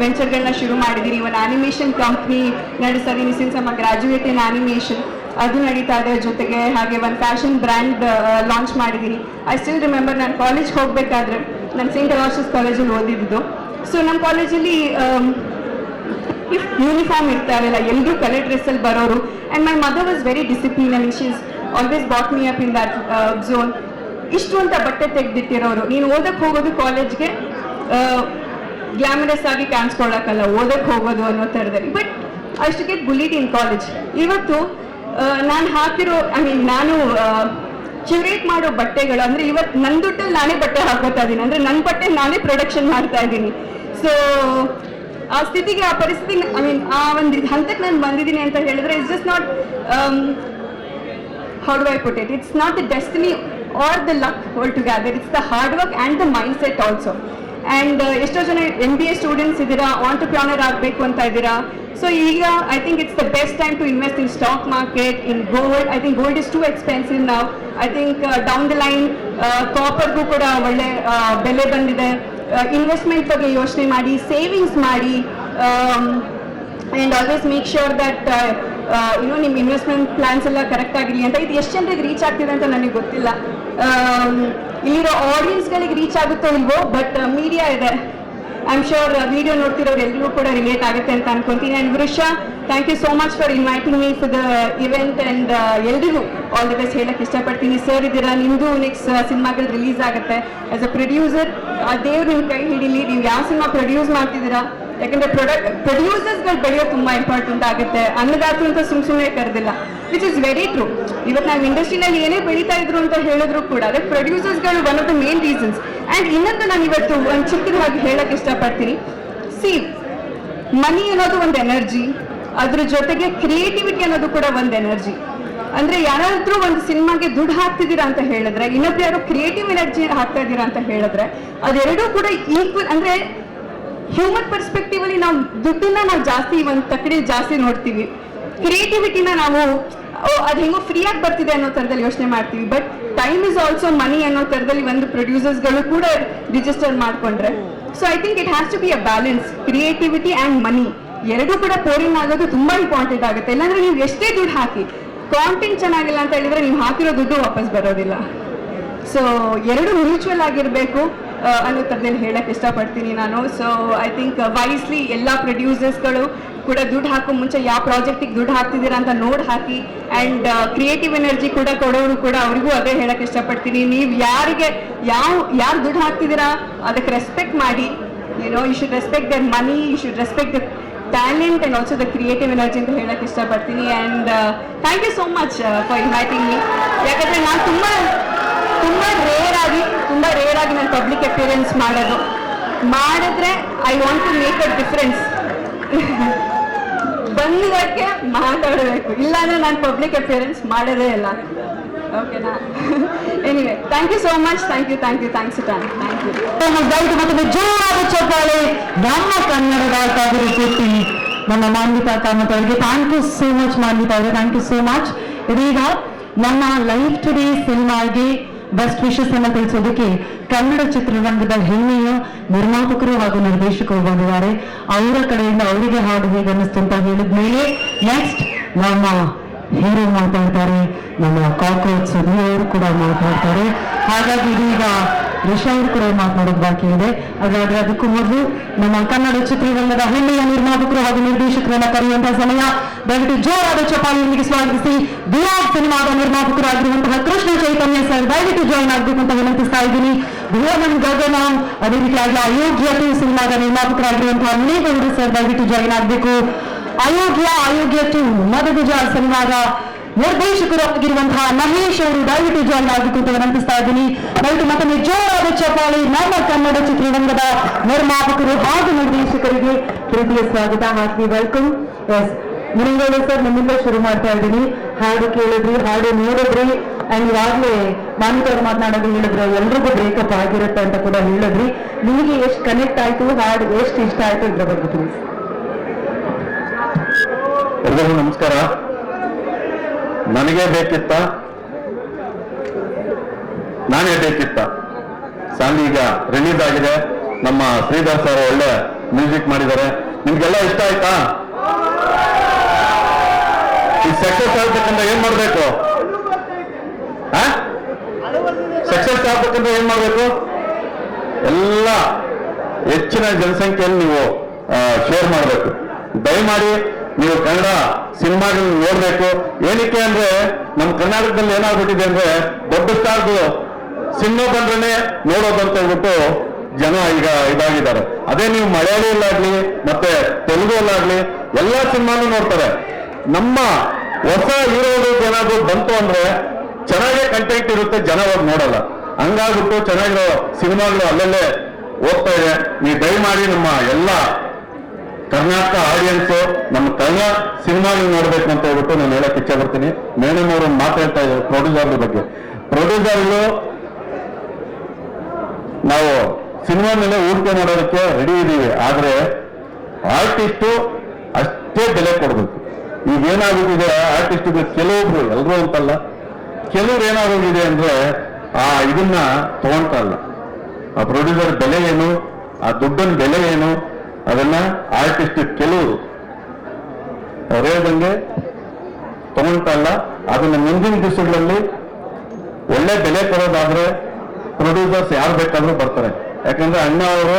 ವೆಂಚರ್ಗಳನ್ನ ಶುರು ಮಾಡಿದ್ದೀನಿ. ಒಂದು ಆ್ಯನಿಮೇಷನ್ ಕಂಪ್ನಿ ನಡೆಸ್ತಾ ಇದ್ದೀನಿ ಸಿನ್ಸ್ ನಮ್ಮ ಗ್ರಾಜ್ಯುಯೇಟ್ ಇನ್ ಆ್ಯನಿಮೇಷನ್, ಅದು ನಡೀತಾ ಇದೆ. ಜೊತೆಗೆ ಹಾಗೆ ಒಂದು ಫ್ಯಾಷನ್ ಬ್ರ್ಯಾಂಡ್ ಲಾಂಚ್ ಮಾಡಿದ್ದೀನಿ. ಐ ಸ್ಟಿಲ್ ರಿಮೆಂಬರ್, ನಾನು ಕಾಲೇಜ್ಗೆ ಹೋಗಬೇಕಾದ್ರೆ ನಾನು ಸೇಂಟ್ ಅಲಾಸಿಸ್ ಕಾಲೇಜಲ್ಲಿ ಓದಿದ್ದು. ಸೊ ನಮ್ಮ ಕಾಲೇಜಲ್ಲಿ ಯೂನಿಫಾರ್ಮ್ ಇರ್ತಾವೆಲ್ಲ, ಎಲ್ಲರೂ ಕಲರ್ ಡ್ರೆಸ್ಸಲ್ಲಿ ಬರೋರು. And my mother was very discipline and she is always bought me up in that zone. ಇಷ್ಟು ಅಂತ ಬಟ್ಟೆ ತೆಗೆದಿಟ್ಟಿರೋರು, ನೀನು ಓದಕ್ಕೆ ಹೋಗೋದು ಕಾಲೇಜ್ಗೆ ಗ್ಲಾಮರಸ್ ಆಗಿ ಕಾಣಿಸ್ಕೊಳ್ಳೋಕ್ಕಲ್ಲ, ಓದಕ್ಕೆ ಹೋಗೋದು ಅನ್ನೋ ಥರದಲ್ಲಿ. But I should get bullied in college. ಇವತ್ತು ನಾನು ಹಾಕಿರೋ ನಾನು ಕ್ಯೂರೇಟ್ ಮಾಡೋ ಬಟ್ಟೆಗಳು ಅಂದರೆ ಇವತ್ತು ನನ್ನ ದುಡ್ಡಲ್ಲಿ ನಾನೇ ಬಟ್ಟೆ ಹಾಕೋತಾ ಇದ್ದೀನಿ, ಅಂದರೆ ನನ್ನ ಬಟ್ಟೆ ನಾನೇ ಪ್ರೊಡಕ್ಷನ್ ಮಾಡ್ತಾ ಇದ್ದೀನಿ. ಸೊ ಆ ಸ್ಥಿತಿಗೆ, ಆ ಪರಿಸ್ಥಿತಿ, ಆ ಒಂದು ಹಂತಕ್ಕೆ ನಾನು ಬಂದಿದ್ದೀನಿ ಅಂತ ಹೇಳಿದ್ರೆ, it's just not how do I put it? It's not the destiny or the luck altogether. It's the hard work and the mindset also. And ಎಷ್ಟೋ ಜನ MBA ಸ್ಟೂಡೆಂಟ್ಸ್ ಇದ್ದೀರಾ, ಆಂಟರ್ಪ್ರನರ್ ಆಗಬೇಕು ಅಂತ ಇದ್ದೀರಾ. ಸೊ ಈಗ I think it's the best time to invest in stock market, in gold. I think gold is too expensive ನಾವು. I think down the line ಕಾಪರ್ಗೂ ಕೂಡ ಒಳ್ಳೆ ಬೆಲೆ ಬಂದಿದೆ. ಇನ್ವೆಸ್ಟ್ಮೆಂಟ್ ಬಗ್ಗೆ ಯೋಚನೆ ಮಾಡಿ, ಸೇವಿಂಗ್ಸ್ ಮಾಡಿ. And always make sure that ನಿಮ್ಮ ಇನ್ವೆಸ್ಟ್ಮೆಂಟ್ ಪ್ಲಾನ್ಸ್ ಎಲ್ಲ ಕರೆಕ್ಟ್ ಆಗಿರಲಿ ಅಂತ. ಇದು ಎಷ್ಟು ಜನರಿಗೆ ರೀಚ್ ಆಗ್ತಿದೆ ಅಂತ ನನಗೆ ಗೊತ್ತಿಲ್ಲ, ಇಲ್ಲಿರೋ ಆಡಿಯನ್ಸ್ಗಳಿಗೆ ರೀಚ್ ಆಗುತ್ತೋ ಇಲ್ವೋ, ಬಟ್ ಮೀಡಿಯಾ ಇದೆ. ಐ ಆಮ್ ಶ್ಯೂರ್ ವಿಡಿಯೋ ನೋಡ್ತಿರೋರು ಎಲ್ಲರಿಗೂ ಕೂಡ ರಿಲೇಟ್ ಆಗುತ್ತೆ ಅಂತ ಅನ್ಕೊಂತೀನಿ. And Vrusha, thank you so much for inviting me for the event. And ಎಲ್ರಿಗೂ ಆಲ್ ದಿ ಬೆಸ್ಟ್ ಹೇಳಕ್ಕೆ ಇಷ್ಟಪಡ್ತೀನಿ. ಸರ್ ಇದ್ದೀರಾ, ನಿಮ್ಮದು ನೆಕ್ಸ್ಟ್ ಸಿನಿಮಾಗಳು ರಿಲೀಸ್ ಆಗುತ್ತೆ. ಆ್ಯಸ್ ಅ ಪ್ರೊಡ್ಯೂಸರ್ ದೇವ್ರು ನಿಮ್ಮ ಕೈ ಹಿಡೀಲಿ. ನೀವು ಯಾವ ಸಿನಿಮಾ ಪ್ರೊಡ್ಯೂಸ್ ಮಾಡ್ತಿದ್ದೀರಾ, ಯಾಕಂದರೆ ಪ್ರೊಡ್ಯೂಸರ್ಸ್ಗಳು ಬೆಳೆಯೋದು ತುಂಬ ಇಂಪಾರ್ಟೆಂಟ್ ಆಗುತ್ತೆ. ಅನ್ನದಾತರು ಅಂತ ಸುಮ್ಮನೆ ಕರೆದಿಲ್ಲ, ವಿಚ್ ಇಸ್ ವೆರಿ ಟ್ರೂ. ಇವತ್ತು ನಾವು ಇಂಡಸ್ಟ್ರಿನಲ್ಲಿ ಏನೇ ಬೆಳೀತಾ ಇದ್ರು ಅಂತ ಹೇಳಿದ್ರು ಕೂಡ ಅದಕ್ಕೆ ಪ್ರೊಡ್ಯೂಸರ್ಸ್ಗಳು one of the main reasons. And ಇನ್ನೊಂದು ನಾನು ಇವತ್ತು ಒಂದು ಚಿಕ್ಕದಾಗಿ ಹೇಳಕ್ಕೆ ಇಷ್ಟಪಡ್ತೀನಿ. ಸಿ, ಮನಿ ಅನ್ನೋದು ಒಂದು ಎನರ್ಜಿ, ಅದ್ರ ಜೊತೆಗೆ ಕ್ರಿಯೇಟಿವಿಟಿ ಅನ್ನೋದು ಕೂಡ ಒಂದು ಎನರ್ಜಿ. ಅಂದರೆ ಯಾರಾದ್ರೂ ಒಂದು ಸಿನಿಮಾಗೆ ದುಡ್ಡು ಹಾಕ್ತಿದ್ದೀರಾ ಅಂತ ಹೇಳಿದ್ರೆ, ಇನ್ನೊಬ್ರು ಯಾರು ಕ್ರಿಯೇಟಿವ್ ಎನರ್ಜಿ ಹಾಕ್ತಾ ಇದ್ದೀರಾ ಅಂತ ಹೇಳಿದ್ರೆ, ಅದೆರಡೂ ಕೂಡ ಈಕ್ವಲ್. ಅಂದರೆ ಹ್ಯೂಮನ್ ಪರ್ಸ್ಪೆಕ್ಟಿವ್ ಅಲ್ಲಿ ನಾವು ದುಡ್ಡನ್ನ ನಾವು ಜಾಸ್ತಿ ಒಂದು ತಕ್ಕಡಿ ಜಾಸ್ತಿ ನೋಡ್ತೀವಿ, ಕ್ರಿಯೇಟಿವಿಟಿನ ನಾವು ಅದು ಹೆಂಗೋ ಫ್ರೀಯಾಗಿ ಬರ್ತಿದೆ ಅನ್ನೋ ಥರದಲ್ಲಿ ಯೋಚನೆ ಮಾಡ್ತೀವಿ. But time is also money ಅನ್ನೋ ಥರದಲ್ಲಿ ಒಂದು ಪ್ರೊಡ್ಯೂಸರ್ಸ್ಗಳು ಕೂಡ ರಿಜಿಸ್ಟರ್ ಮಾಡಿಕೊಂಡ್ರೆ. So I think it has to be a balance. Creativity and money ಎರಡೂ ಕೂಡ ಪೋರಿಂಗ್ ಆಗೋದು ತುಂಬ ಇಂಪಾರ್ಟೆಂಟ್ ಆಗುತ್ತೆ. ಇಲ್ಲಾಂದ್ರೆ ನೀವು ಎಷ್ಟೇ ದುಡ್ಡು ಹಾಕಿ ಕಾಂಟೆಂಟ್ ಚೆನ್ನಾಗಿಲ್ಲ ಅಂತ ಹೇಳಿದ್ರೆ ನೀವು ಹಾಕಿರೋ ದುಡ್ಡು ವಾಪಸ್ ಬರೋದಿಲ್ಲ. ಸೊ ಎರಡು ಮ್ಯೂಚುವಲ್ ಆಗಿರಬೇಕು ಅನ್ನೋ ಥರದಲ್ಲಿ ಹೇಳಕ್ಕೆ ಇಷ್ಟಪಡ್ತೀನಿ ನಾನು. ಸೊ ಐ ಥಿಂಕ್ ವೈಸ್ಲಿ ಎಲ್ಲ ಪ್ರೊಡ್ಯೂಸರ್ಸ್ಗಳು ಕೂಡ ದುಡ್ಡು ಹಾಕೋ ಮುಂಚೆ ಯಾವ ಪ್ರಾಜೆಕ್ಟಿಗೆ ದುಡ್ಡು ಹಾಕ್ತಿದ್ದೀರಾ ಅಂತ ನೋಡಿ ಹಾಕಿ. ಆ್ಯಂಡ್ ಕ್ರಿಯೇಟಿವ್ ಎನರ್ಜಿ ಕೂಡ ಕೊಡೋರು ಕೂಡ ಅವ್ರಿಗೂ ಅದೇ ಹೇಳಕ್ಕೆ ಇಷ್ಟಪಡ್ತೀನಿ. ನೀವು ಯಾರು ದುಡ್ಡು ಹಾಕ್ತಿದ್ದೀರಾ ಅದಕ್ಕೆ ರೆಸ್ಪೆಕ್ಟ್ ಮಾಡಿ. You should respect their money, you should respect the talent and also the creative energy ಅಂತ ಹೇಳಕ್ಕೆ ಇಷ್ಟಪಡ್ತೀನಿ. And thank you so much for inviting me. ಯಾಕಂದರೆ ನಾನು ತುಂಬ ರೇರ್ ಆಗಿ ನಾನು ಪಬ್ಲಿಕ್ ಅಪಿಯರೆನ್ಸ್ ಮಾಡಿದ್ರೆ I want to make a difference. ಬಂದಿದ್ದಕ್ಕೆ ಮಾತಾಡಬೇಕು, ಇಲ್ಲಾಂದ್ರೆ ನಾನು ಪಬ್ಲಿಕ್ ಅಪಿಯರೆನ್ಸ್ ಮಾಡೋದೇ ಇಲ್ಲ. ಓಕೆನಾ? Anyway, thank you so much. Thanks ಇಟಾನ್. Thank you. ಮತ್ತೊಂದು ಜೋರಾದ ಚಪ್ಪಾಳೆ ನಮ್ಮ ಕನ್ನಡದ ಅಭಿವೃದ್ಧಿ ನಮ್ಮ ಮಾನ್ವಿತಾ ಕಾಮತ್ ಅವರಿಗೆ. Thank you so much Manvitha ಅವರೇ, ಥ್ಯಾಂಕ್ ಯು ಸೋ ಮಚ್. ಇದೀಗ ನಮ್ಮ ಲೈಫ್ ಟುಡೇ ಸಿನಿಮಾಗೆ ಬೆಸ್ಟ್ ವಿಶಸ್ ಅನ್ನು ತಿಳಿಸೋದಕ್ಕೆ ಕನ್ನಡ ಚಿತ್ರರಂಗದ ಹೆಮ್ಮೆಯ ನಿರ್ಮಾಪಕರು ಹಾಗೂ ನಿರ್ದೇಶಕರು ಬಂದಿದ್ದಾರೆ. ಅವರ ಕಡೆಯಿಂದ ಅವರಿಗೆ ಹಾಡು ಹೇಗೆ ಅನ್ನಿಸ್ತು ಅಂತ ಹೇಳಿದ್ಮೇಲೆ ನೆಕ್ಸ್ಟ್ ನಮ್ಮ ಹೀರೋ ಮಾತಾಡ್ತಾರೆ, ನಮ್ಮ ಕಾಕ್ರೋಚ್ ಸುದ್ದಿ ಅವರು ಕೂಡ ಮಾತಾಡ್ತಾರೆ. ಹಾಗಾಗಿ ಇದೀಗ ರಿಷಾ ಅವರು ಕೂಡ ಮಾತನಾಡೋದು ಬಾಕಿ ಇದೆ. ಹಾಗಾದ್ರೆ ಅದಕ್ಕೂ ಮೊದಲು ನಮ್ಮ ಕನ್ನಡ ಚಿತ್ರರಂಗದ ಹೆಮ್ಮೆಯ ನಿರ್ಮಾಪಕರು ಹಾಗೂ ನಿರ್ದೇಶಕರನ್ನ ಕರೆಯುವಂತಹ ಸಮಯ. ದಯವಿಟ್ಟು ಜೋರಾದ ಚಪಾಲಿಯೊಂದಿಗೆ ಸ್ವಾಗತಿಸಿ ಬಿಯಾಗ್ ಸಿನಿಮಾದ ನಿರ್ಮಾಪಕರಾಗಿರುವಂತಹ ಕೃಷ್ಣ ಚೈತನ್ಯ ಸರ್ ದಯವಿಟ್ಟು ಜಾಯಿನ್ ಆಗಬೇಕು ಅಂತ ವಿನಂತಿಸ್ತಾ ಇದ್ದೀನಿ. ಭುವನಂ ಗಗನಂ, ಅದೇ ರೀತಿಯಾಗಿ ಅಯೋಗ್ಯ 2 ಸಿನಿಮಾದ ನಿರ್ಮಾಪಕರಾಗಿರುವಂತಹ ಮುನೇಗೌಡ ಸರ್ ದಯವಿಟ್ಟು ಜಾಯಿನ್ ಆಗಬೇಕು. ಅಯೋಗ್ಯ 2 ಮದಗಜ ಸಿನಿಮಾದ ನಿರ್ದೇಶಕರಾಗಿರುವಂತಹ ಮಹೇಶ್ ಅವರು ದಯವಿಟ್ಟು ಜಾಯಿನ್ ಆಗಬೇಕು ಅಂತ ವಿನಂತಿಸ್ತಾ ಇದ್ದೀನಿ. ದಯವಿಟ್ಟು ಮತ್ತೊಮ್ಮೆ ಜೋರಾದ ಚಪ್ಪಾಳಿ ನಮ್ಮ ಕನ್ನಡ ಚಿತ್ರರಂಗದ ನಿರ್ಮಾಪಕರು ಹಾಗೂ ನಿರ್ದೇಶಕರಿಗೆ ಪ್ರೀತಿಯ ಸ್ವಾಗತ. ಹಾಕಿ ವೆಲ್ಕಮ್. ಎಸ್, ಮುನಿಗೌಡ ಸರ್, ನಿಮ್ಮಿಂದ ಶುರು ಮಾಡ್ತಾ ಇದ್ದೀನಿ. ಹಾಡು ಕೇಳಿದ್ರಿ, ಹಾಡು ನೋಡಿದ್ರಿ, ಅಂಡ್ ಇವಾಗಲೇ ಮಾನಿಕವ್ರು ಮಾತನಾಡೋದು ಹೇಳಿದ್ರೆ ಎಲ್ರಿಗೂ ಬ್ರೇಕಪ್ ಆಗಿರುತ್ತೆ ಅಂತ ಕೂಡ ಹೇಳಿದ್ರಿ. ನಿಮಗೆ ಎಷ್ಟು ಕನೆಕ್ಟ್ ಆಯ್ತು, ಹಾಡು ಎಷ್ಟು ಇಷ್ಟ ಆಯ್ತು ಇದ್ರ ಬಗ್ಗೆ ಪ್ಲೀಸ್. ಎಲ್ಲರಿಗೂ ನಮಸ್ಕಾರ. ನನಗೆ ಬೇಕಿತ್ತ, ನಾನೇ ಬೇಕಿತ್ತ ಸಾಂಗ್ ಈಗ ರಿಲೀಸ್ ಆಗಿದೆ. ನಮ್ಮ ಶ್ರೀಧರ್ ಸರ್ ಒಳ್ಳೆ ಮ್ಯೂಸಿಕ್ ಮಾಡಿದ್ದಾರೆ. ನಿಮ್ಗೆಲ್ಲ ಇಷ್ಟ ಆಯ್ತಾ? ಈ ಸಕ್ಸಸ್ ಆಗ್ಬೇಕಂದ್ರೆ ಏನ್ ಮಾಡ್ಬೇಕು? ಸಕ್ಸಸ್ ಆಗ್ಬೇಕಂದ್ರೆ ಏನ್ ಮಾಡ್ಬೇಕು? ಎಲ್ಲ ಹೆಚ್ಚಿನ ಜನಸಂಖ್ಯೆಯಲ್ಲಿ ನೀವು ಶೇರ್ ಮಾಡಬೇಕು. ದಯಮಾಡಿ ನೀವು ಕನ್ನಡ ಸಿನಿಮಾಗಳನ್ನ ನೋಡ್ಬೇಕು. ಏನಕ್ಕೆ ಅಂದ್ರೆ ನಮ್ಮ ಕರ್ನಾಟಕದಲ್ಲಿ ಏನಾಗ್ಬಿಟ್ಟಿದೆ ಅಂದ್ರೆ ದೊಡ್ಡ ಸ್ಟಾರ್ದು ಸಿನಿಮಾ ಬಂದ್ರೆ ನೋಡೋದು ಅಂತ ಹೇಳ್ಬಿಟ್ಟು ಜನ ಈಗ ಇದಾಗಿದ್ದಾರೆ. ಅದೇ ನೀವು ಮಲಯಾಳಿಯಲ್ಲಾಗ್ಲಿ ಮತ್ತೆ ತೆಲುಗಲ್ಲಾಗ್ಲಿ ಎಲ್ಲಾ ಸಿನಿಮಾನು ನೋಡ್ತಾರೆ. ನಮ್ಮ ಹೊಸ ಹೀರೋಗಳು ಏನಾದ್ರು ಬಂತು ಅಂದ್ರೆ ಚೆನ್ನಾಗೇ ಕಂಟೆಂಟ್ ಇರುತ್ತೆ, ಜನ ಹೋಗಿ ನೋಡಲ್ಲ. ಹಂಗಾಗ್ಬಿಟ್ಟು ಚೆನ್ನಾಗಿರೋ ಸಿನಿಮಾಗಳು ಅಲ್ಲಲ್ಲೇ ಹೋಗ್ತಾ ಇದೆ. ನೀವು ದಯಮಾಡಿ ನಮ್ಮ ಎಲ್ಲ ಕರ್ನಾಟಕ ಆಡಿಯನ್ಸ್ ನಮ್ಮ ಕನ್ನಡ ಸಿನಿಮಾಗಳು ನೋಡ್ಬೇಕು ಅಂತ ಹೇಳ್ಬಿಟ್ಟು ನಾನು ಹೇಳಕ್ ಇಚ್ಛೆ ಪಡ್ತೀನಿ. ಮೇಡಮ್ ಅವರು ಮಾತಾಡ್ತಾ ಇದ್ದಾರೆ ಪ್ರೊಡ್ಯೂಸರ್ ಬಗ್ಗೆ. ಪ್ರೊಡ್ಯೂಸರ್ಗಳು ನಾವು ಸಿನಿಮಾ ಮೇಲೆ ಹೂಡಿಕೆ ಮಾಡೋದಕ್ಕೆ ರೆಡಿ ಇದೀವಿ, ಆದ್ರೆ ಆರ್ಟಿಸ್ಟು ಅಷ್ಟೇ ಬೆಲೆ ಕೊಡ್ಬೇಕು. ಈಗ ಏನಾಗೋಗಿದೆ, ಆರ್ಟಿಸ್ಟ್ಗಳು ಕೆಲವೊಬ್ರು, ಎಲ್ಲರೂ ಅಂತಲ್ಲ, ಕೆಲವ್ರು ಏನಾಗೋಗಿದೆ ಅಂದ್ರೆ ಇದನ್ನ ತಗೊಂತಾ ಇಲ್ಲ. ಆ ಪ್ರೊಡ್ಯೂಸರ್ ಬೆಲೆ ಏನು, ಆ ದುಡ್ಡಿನ ಬೆಲೆ ಏನು, ಅದನ್ನ ಆರ್ಟಿಸ್ಟ್ ಕೆಲವರು ಅವ್ರು ಹೇಳ್ದಂಗೆ ತಗೊಂತಾ ಇಲ್ಲ. ಅದನ್ನ ಮುಂದಿನ ದಿವಸಗಳಲ್ಲಿ ಒಳ್ಳೆ ಬೆಲೆ ಕೊಡೋದಾದ್ರೆ ಪ್ರೊಡ್ಯೂಸರ್ಸ್ ಯಾರು ಬೇಕಾದ್ರೂ ಬರ್ತಾರೆ. ಯಾಕಂದ್ರೆ ಅಣ್ಣ ಅವರು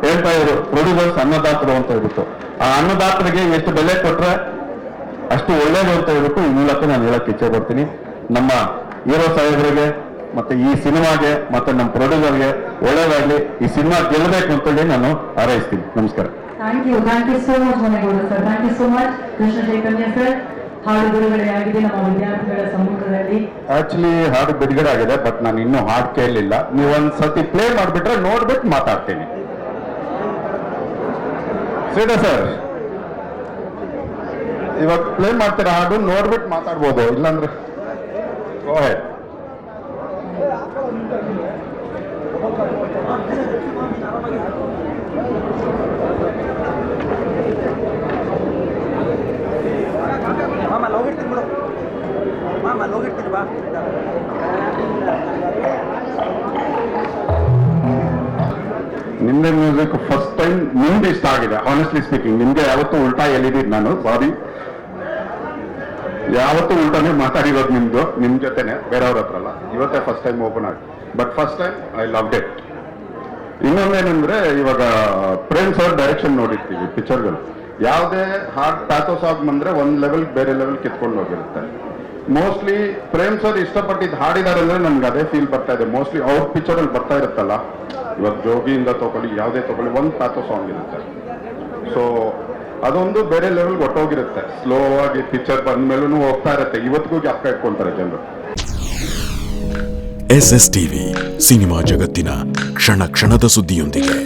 ಹೇಳ್ತಾ ಇದ್ರು ಪ್ರೊಡ್ಯೂಸರ್ಸ್ ಅನ್ನದಾತರು ಅಂತ ಹೇಳ್ಬಿಟ್ಟು. ಆ ಅನ್ನದಾತರಿಗೆ ಎಷ್ಟು ಬೆಲೆ ಕೊಟ್ರೆ ಅಷ್ಟು ಒಳ್ಳೇದು ಅಂತ ಹೇಳ್ಬಿಟ್ಟು ಈ ಮೂಲಕ ನಾನು ಹೇಳಕ್ ಇಚ್ಛೆ ಪಡ್ತೀನಿ. ನಮ್ಮ ಹೀರೋ ಸಾಹೇಬರಿಗೆ ಮತ್ತೆ ಈ ಸಿನಿಮಾಗೆ ಮತ್ತೆ ನಮ್ಮ ಪ್ರೊಡ್ಯೂಸರ್ಗೆ ಒಳ್ಳೇದಾಗ್ಲಿ. ಈ ಸಿನಿಮಾ ಗೆಲ್ಲಬೇಕು ಅಂತೇಳಿ ನಾನು ಹಾರೈಸ್ತೀನಿ. ನಮಸ್ಕಾರ. Thank you so much Munegowda sir. Thank you so much Krishna Chaitanya sir. ಹಾಡು ಬಿಡುಗಡೆ ಆಗಿದೆ ನಮ್ಮ ವಿದ್ಯಾರ್ಥಿಗಳ ಸಮ್ಮುಖದಲ್ಲಿ. ಆಕ್ಚುಲಿ ಹಾಡು ಬಿಡುಗಡೆ ಆಗಿದೆ, ಬಟ್ ನಾನು ಇನ್ನೂ ಹಾಡು ಕೇಳಲಿಲ್ಲ. ನೀವು ಒಂದ್ಸತಿ ಪ್ಲೇ ಮಾಡ್ಬಿಟ್ರೆ ನೋಡ್ಬಿಟ್ಟು ಮಾತಾಡ್ತೀನಿ. ಶ್ರೀಧಾ ಸರ್, ಇವಾಗ ಪ್ಲೇ ಮಾಡ್ತೀರಾ ಹಾಡು, ನೋಡ್ಬಿಟ್ಟು ಮಾತಾಡ್ಬೋದು, ಇಲ್ಲಾಂದ್ರೆ ಗೋ ಅಹೆಡ್. ನಿಮ್ದೆ ಮ್ಯೂಸಿಕ್ ಫಸ್ಟ್ ಟೈಮ್ ನಿಮ್ದು ಇಷ್ಟ ಆಗಿದೆ. ಹಾನೆಸ್ಟ್ಲಿ ಸ್ಪೀಕಿಂಗ್, ನಿಮ್ಗೆ ಯಾವತ್ತೂ ಉಲ್ಟಾ ಹೇಳಿದೀನಿ ನಾನು, ಸಾರಿ. ಯಾವತ್ತೂ ಉಲ್ಟಾನೇ ಮಾತಾಡಿರೋದು ನಿಮ್ದು, ನಿಮ್ ಜೊತೆನೆ, ಬೇರೆಯವ್ರ ಹತ್ರ ಅಲ್ಲ. ಇವತ್ತೇ ಫಸ್ಟ್ ಟೈಮ್ ಓಪನ್ ಆಗಿ, but first time I loved it. ಇನ್ನೊಂದೇನಂದ್ರೆ, ಇವಾಗ ಪ್ರೇಮ್ ಸರ್ ಡೈರೆಕ್ಷನ್ ನೋಡಿರ್ತೀವಿ ಪಿಕ್ಚರ್ಗಳು. ಯಾವುದೇ ಹಾಡ್ ಪ್ಯಾಥೋ ಸಾಂಗ್ ಬಂದ್ರೆ ಒಂದ್ ಲೆವೆಲ್ ಬೇರೆ ಲೆವೆಲ್ ಕಿತ್ಕೊಂಡು ಹೋಗಿರುತ್ತೆ. ಮೋಸ್ಟ್ಲಿ ಪ್ರೇಮ್ ಸರ್ ಇಷ್ಟಪಟ್ಟಿದ್ದು ಹಾಡಿದಾರೆ ಅಂದ್ರೆ ನಮ್ಗೆ ಅದೇ ಫೀಲ್ ಬರ್ತಾ ಇದೆ. ಮೋಸ್ಟ್ಲಿ ಅವ್ರ ಪಿಕ್ಚರ್ ಅಲ್ಲಿ ಬರ್ತಾ ಇರುತ್ತಲ್ಲ, ಇವಾಗ ಜೋಗಿಯಿಂದ ತಗೊಳ್ಳಿ, ಯಾವುದೇ ತಗೊಳ್ಳಿ, ಒಂದು ಪ್ಯಾಥೋ ಸಾಂಗ್ ಇರುತ್ತೆ. ಸೊ ಅದೊಂದು ಬೇರೆ ಲೆವೆಲ್ ಹೊಟ್ಟೋಗಿರುತ್ತೆ. ಸ್ಲೋ ಆಗಿ ಪಿಕ್ಚರ್ ಬಂದ್ಮೇಲೂ ಹೋಗ್ತಾ ಇರುತ್ತೆ. ಇವತ್ತಿಗೂ ಜ್ಞಾಪಕ ಇಟ್ಕೊಂತಾರೆ ಜನರು. SS ಟಿವಿ, ಸಿನಿಮಾ ಜಗತ್ತಿನ ಕ್ಷಣ ಕ್ಷಣದ ಸುದ್ದಿಯೊಂದಿಗೆ.